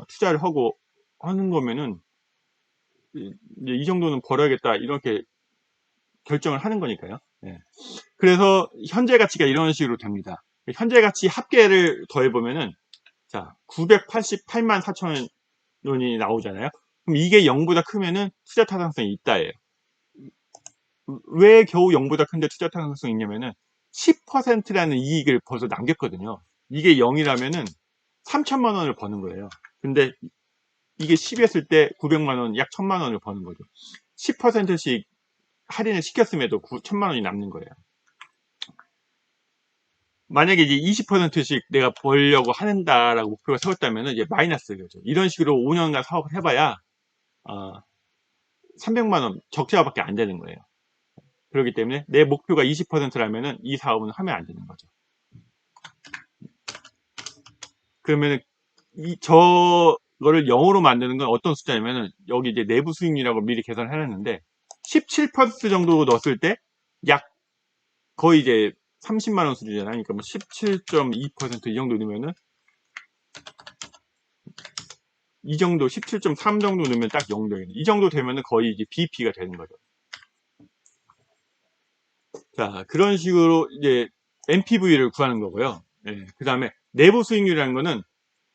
투자를 하고 하는 거면은 이제 이 정도는 벌어야겠다, 이렇게 결정을 하는 거니까요. 네. 그래서 현재 가치가 이런 식으로 됩니다. 현재 가치 합계를 더해보면은, 자, 988만 4천 원이 나오잖아요. 그럼 이게 0보다 크면은 투자 타당성이 있다예요. 왜 겨우 0보다 큰데 투자 타당성이 있냐면은 10%라는 이익을 벌써 남겼거든요. 이게 0이라면은 3천만 원을 버는 거예요. 근데 이게 10이었을 때 900만 원, 약 1,000만 원을 버는 거죠. 10%씩 할인을 시켰음에도 1,000만 원이 남는 거예요. 만약에 이제 20%씩 내가 벌려고 한다라고 목표가 세웠다면 이제 마이너스죠. 이런 식으로 5년간 사업을 해봐야 300만 원 적자밖에 안 되는 거예요. 그렇기 때문에 내 목표가 20%라면 이 사업은 하면 안 되는 거죠. 그러면 저거를 0으로 만드는 건 어떤 숫자냐면은, 여기 이제 내부 수익률이라고 미리 계산을 해놨는데 17% 정도 넣었을 때 약 거의 이제 30만 원 수준이잖아요. 그러니까 뭐 17.2% 이 정도 넣으면은, 이 정도 17.3 정도 넣으면 딱 0되겠네. 이 정도 되면은 거의 이제 BP가 되는 거죠. 자, 그런 식으로 이제 MPV를 구하는 거고요. 그 다음에 내부 수익률이라는 거는,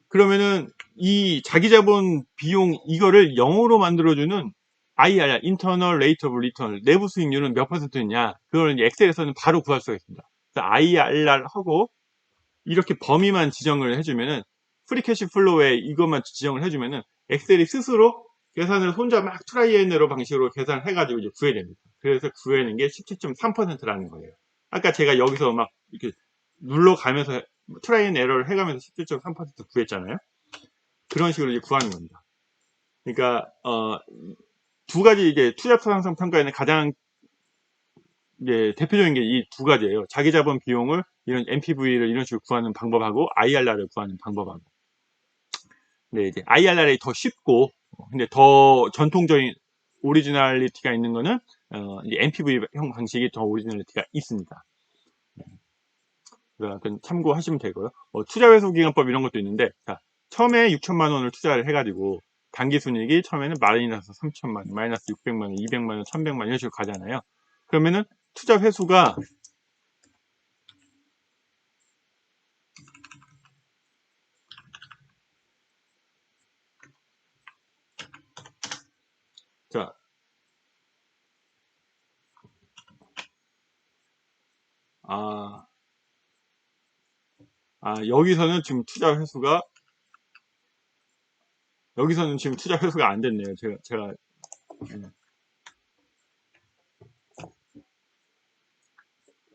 그러면은 이 자기 자본 비용 이거를 0으로 만들어주는 IRR, Internal Rate of Return, 내부 수익률은 몇 %냐, 그걸 이제 엑셀에서는 바로 구할 수가 있습니다. 그래서 IRR 하고 이렇게 범위만 지정을 해주면은, 프리캐시 플로우에 이것만 지정을 해주면은 엑셀이 스스로 계산을 혼자 막 트라이 앤 에러 방식으로 계산을 해가지고 이제 구해냅니다. 그래서 구해낸 게 17.3%라는 거예요. 아까 제가 여기서 막 이렇게 눌러가면서 트라이 앤 에러를 해가면서 17.3% 구했잖아요. 그런 식으로 이제 구하는 겁니다. 그러니까 두 가지 이제 투자 타당성 평가에는 가장 이제 대표적인 게 이 두 가지예요. 자기 자본 비용을 이런 NPV를 이런 식으로 구하는 방법하고 IRR을 구하는 방법하고. 근데 이제 IRR이 더 쉽고, 근데 더 전통적인 오리지널리티가 있는 거는 이제 NPV형 방식이 더 오리지널리티가 있습니다. 그러니까 참고하시면 되고요. 투자회수기간법 이런 것도 있는데, 자, 처음에 6천만 원을 투자를 해가지고 단기순이익이 처음에는 마이너스 3천만 원, 마이너스 600만 원, 200만 원, 1100만 원 이런 식으로 가잖아요. 그러면은 투자 회수가 자, 여기서는 지금 투자 회수가 안 됐네요. 제가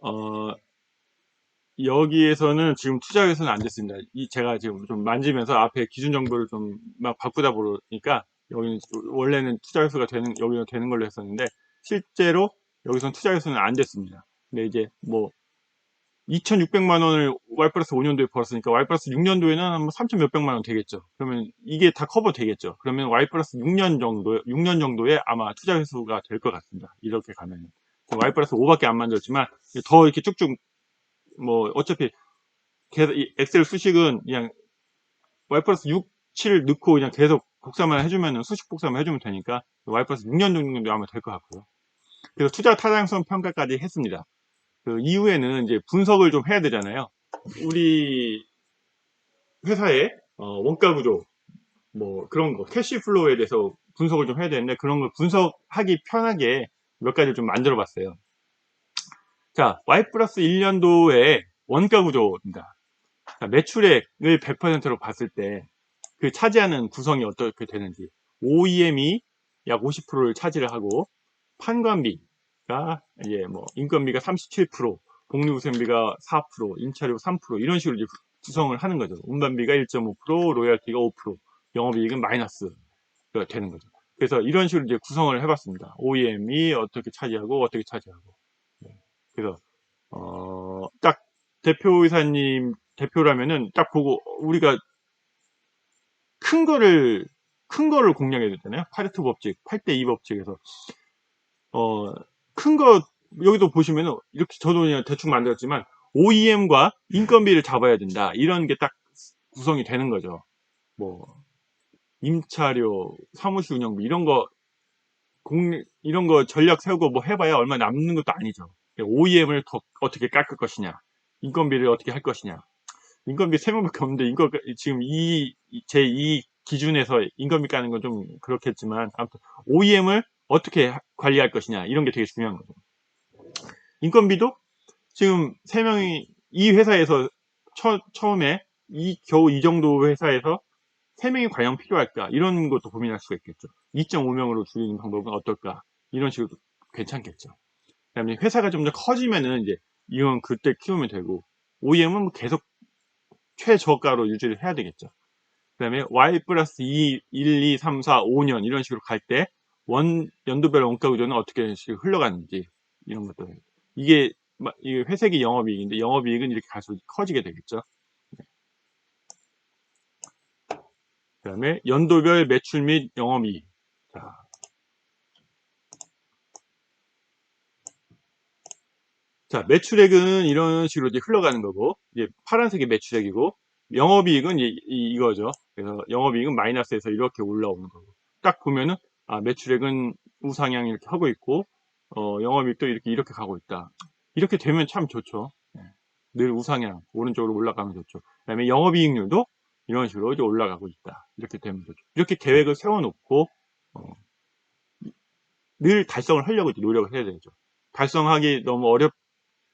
어, 여기에서는 지금 투자 회수는 안 됐습니다. 제가 지금 좀 만지면서 앞에 기준 정보를 좀 막 바꾸다 보니까 여기는 원래는 투자 회수가 여기는 되는 걸로 했었는데 실제로 여기서는 투자 회수는 안 됐습니다. 근데 이제 뭐 2,600만 원을 Y 플러스 5년도에 벌었으니까 Y 플러스 6년도에는 한 3천 몇백만 원 되겠죠. 그러면 이게 다 커버 되겠죠. 그러면 Y 플러스 6년 정도에 아마 투자 회수가 될 것 같습니다. 이렇게 가면. Y 플러스 5밖에 안 만들었지만 더 이렇게 쭉쭉 뭐 어차피 계속 이 엑셀 수식은 그냥 Y 플러스 6, 7 넣고 그냥 계속 복사만 해주면은 수식 복사만 해주면 되니까 Y 플러스 6년 정도 아마 될 것 같고요. 그래서 투자 타당성 평가까지 했습니다. 그 이후에는 이제 분석을 좀 해야 되잖아요. 우리 회사의 원가 구조 뭐 그런 거 캐시플로우에 대해서 분석을 좀 해야 되는데 그런 걸 분석하기 편하게 몇 가지 좀 만들어 봤어요. 자, Y 플러스 1년도의 원가 구조입니다. 자, 매출액을 100%로 봤을 때 그 차지하는 구성이 어떻게 되는지 OEM이 약 50%를 차지를 하고 판관비가 이제 뭐 인건비가 37%, 복리후생비가 4%, 임차료 3% 이런 식으로 이제 구성을 하는 거죠. 운반비가 1.5%, 로열티가 5%, 영업이익은 마이너스가 되는 거죠. 그래서 이런 식으로 이제 구성을 해봤습니다. OEM이 어떻게 차지하고 어떻게 차지하고. 그래서 딱 대표이사님 대표라면은 딱 보고 우리가 큰 거를 공략해야 되잖아요. 파레토 법칙, 8대2 법칙에서 큰 거 여기도 보시면은 이렇게 저도 그냥 대충 만들었지만 OEM과 인건비를 잡아야 된다. 이런 게 딱 구성이 되는 거죠. 뭐 임차료, 사무실 운영비 이런 거 전략 세우고 뭐 해봐야 얼마 남는 것도 아니죠. OEM을 더 어떻게 깎을 것이냐, 인건비를 어떻게 할 것이냐. 인건비 3명밖에 없는데 지금 제2 기준에서 인건비 까는 건 좀 그렇겠지만 아무튼 OEM을 어떻게 관리할 것이냐 이런 게 되게 중요한 거죠. 인건비도 지금 3명이 이 회사에서 처음에 겨우 이 정도 회사에서 3명이 과연 필요할까 이런 것도 고민할 수가 있겠죠. 2.5명으로 줄이는 방법은 어떨까 이런 식으로 괜찮겠죠. 그다음에 회사가 좀 더 커지면은 이제 이건 그때 키우면 되고 OEM은 계속 최저가로 유지를 해야 되겠죠. 그 다음에 Y 플러스 2, 1, 2, 3, 4, 5년 이런 식으로 갈 때 연도별 원가 구조는 어떻게 흘러가는지 이런 것들. 이게 회색이 영업이익인데 영업이익은 이렇게 갈수록 커지게 되겠죠. 그 다음에 연도별 매출 및 영업이익. 자, 매출액은 이런 식으로 이제 흘러가는 거고, 이제 파란색이 매출액이고, 영업이익은 이거죠. 그래서 영업이익은 마이너스에서 이렇게 올라오는 거고. 딱 보면은, 매출액은 우상향 이렇게 하고 있고, 영업이익도 이렇게 가고 있다. 이렇게 되면 참 좋죠. 네. 늘 우상향, 오른쪽으로 올라가면 좋죠. 그 다음에 영업이익률도 이런 식으로 이제 올라가고 있다. 이렇게 되면 좋죠. 이렇게 계획을 세워놓고, 늘 달성을 하려고 노력을 해야 되죠. 달성하기 너무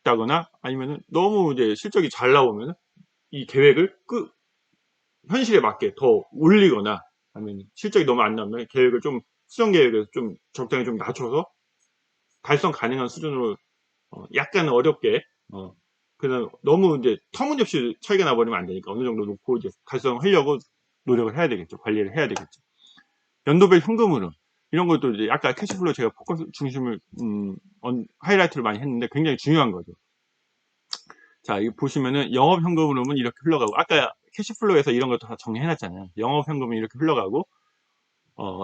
다거나 아니면은 너무 이제 실적이 잘 나오면 이 계획을 현실에 맞게 더 올리거나 아니면 실적이 너무 안 나오면 계획을 좀 수정 계획을 좀 적당히 좀 낮춰서 달성 가능한 수준으로 약간 어렵게 그냥 너무 이제 터무니없이 차이가 나버리면 안 되니까 어느 정도 놓고 이제 달성하려고 노력을 해야 되겠죠. 관리를 해야 되겠죠. 연도별 현금흐름 이런 것도 이제 아까 캐시플로우 제가 포커스 중심을 하이라이트를 많이 했는데 굉장히 중요한 거죠. 자, 이거 보시면은 영업현금으로는 이렇게 흘러가고, 아까 캐시플로우에서 이런 것도 다 정리해놨잖아요. 영업현금은 이렇게 흘러가고,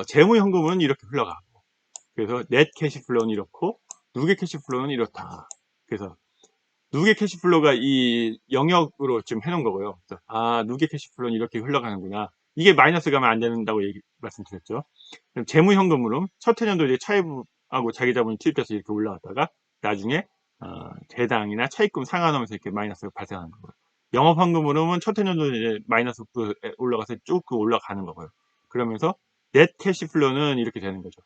재무현금은 이렇게 흘러가고, 그래서 넷 캐시플로우는 이렇고, 누계 캐시플로우는 이렇다. 그래서 누계 캐시플로우가 이 영역으로 지금 해놓은 거고요. 그래서 누계 캐시플로우는 이렇게 흘러가는구나. 이게 마이너스 가면 안 된다고 말씀드렸죠. 그럼 재무현금으로 첫 해년도 이제 차입하고 자기자본이 투입돼서 이렇게 올라왔다가 나중에 배당이나 차입금 상환하면서 이렇게 마이너스가 발생하는 거고요. 영업환급으로는 첫 해년도 이제 마이너스 올라가서 쭉 올라가는 거고요. 그러면서 넷 캐시플로우는 이렇게 되는 거죠.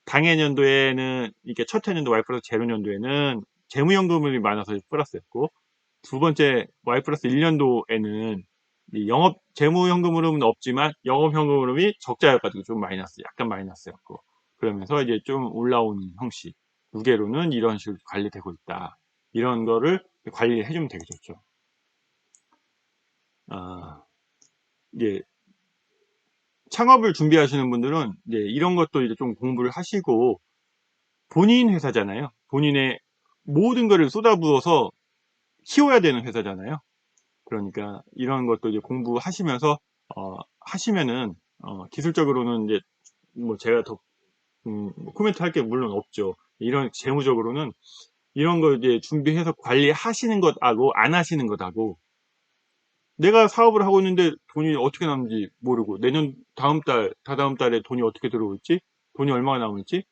당해년도에는 이게 첫 해년도 Y 플러스 제로 년도에는 재무연금이 많아서 플러스였고, 두 번째 Y 플러스 1년도에는 영업 재무현금으로는 없지만 영업현금으로는 적자여가지고 좀 마이너스, 약간 마이너스였고, 그러면서 이제 좀 올라오는 형식, 무게로는 이런 식으로 관리되고 있다. 이런 거를 관리해 주면 되게 좋죠. 이제 창업을 준비하시는 분들은 이제 이런 것도 이제 좀 공부를 하시고, 본인 회사잖아요. 본인의 모든 거를 쏟아부어서 키워야 되는 회사잖아요. 그러니까 이런 것도 이제 공부하시면서 하시면은 기술적으로는 이제 뭐 제가 더 코멘트 할 게 물론 없죠. 이런 재무적으로는 이런 거 이제 준비해서 관리하시는 것하고 안 하시는 것하고, 내가 사업을 하고 있는데 돈이 어떻게 남는지 모르고 내년 다음 달 다다음 달에 돈이 어떻게 들어올지, 돈이 얼마나 남을지,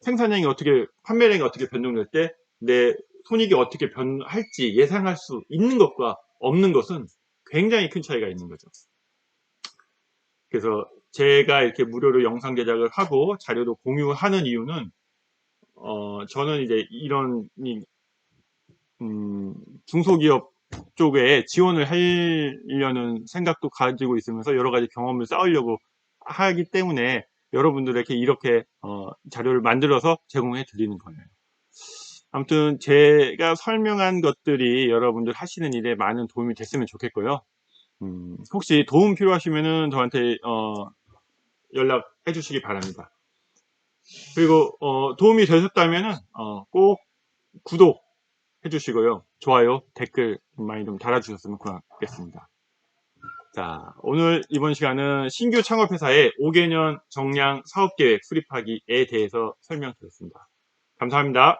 생산량이 어떻게, 판매량이 어떻게 변동될 때 내 손익이 어떻게 변할지 예상할 수 있는 것과 없는 것은 굉장히 큰 차이가 있는 거죠. 그래서 제가 이렇게 무료로 영상 제작을 하고 자료도 공유하는 이유는 저는 이제 이런 중소기업 쪽에 지원을 하려는 생각도 가지고 있으면서 여러 가지 경험을 쌓으려고 하기 때문에 여러분들에게 이렇게 자료를 만들어서 제공해 드리는 거예요. 아무튼 제가 설명한 것들이 여러분들 하시는 일에 많은 도움이 됐으면 좋겠고요. 혹시 도움 필요하시면은 저한테 연락해 주시기 바랍니다. 그리고 도움이 되셨다면은 꼭 구독 해주시고요. 좋아요, 댓글 많이 좀 달아주셨으면 고맙겠습니다. 자, 오늘 이번 시간은 신규 창업회사의 5개년 정량 사업계획 수립하기에 대해서 설명드렸습니다. 감사합니다.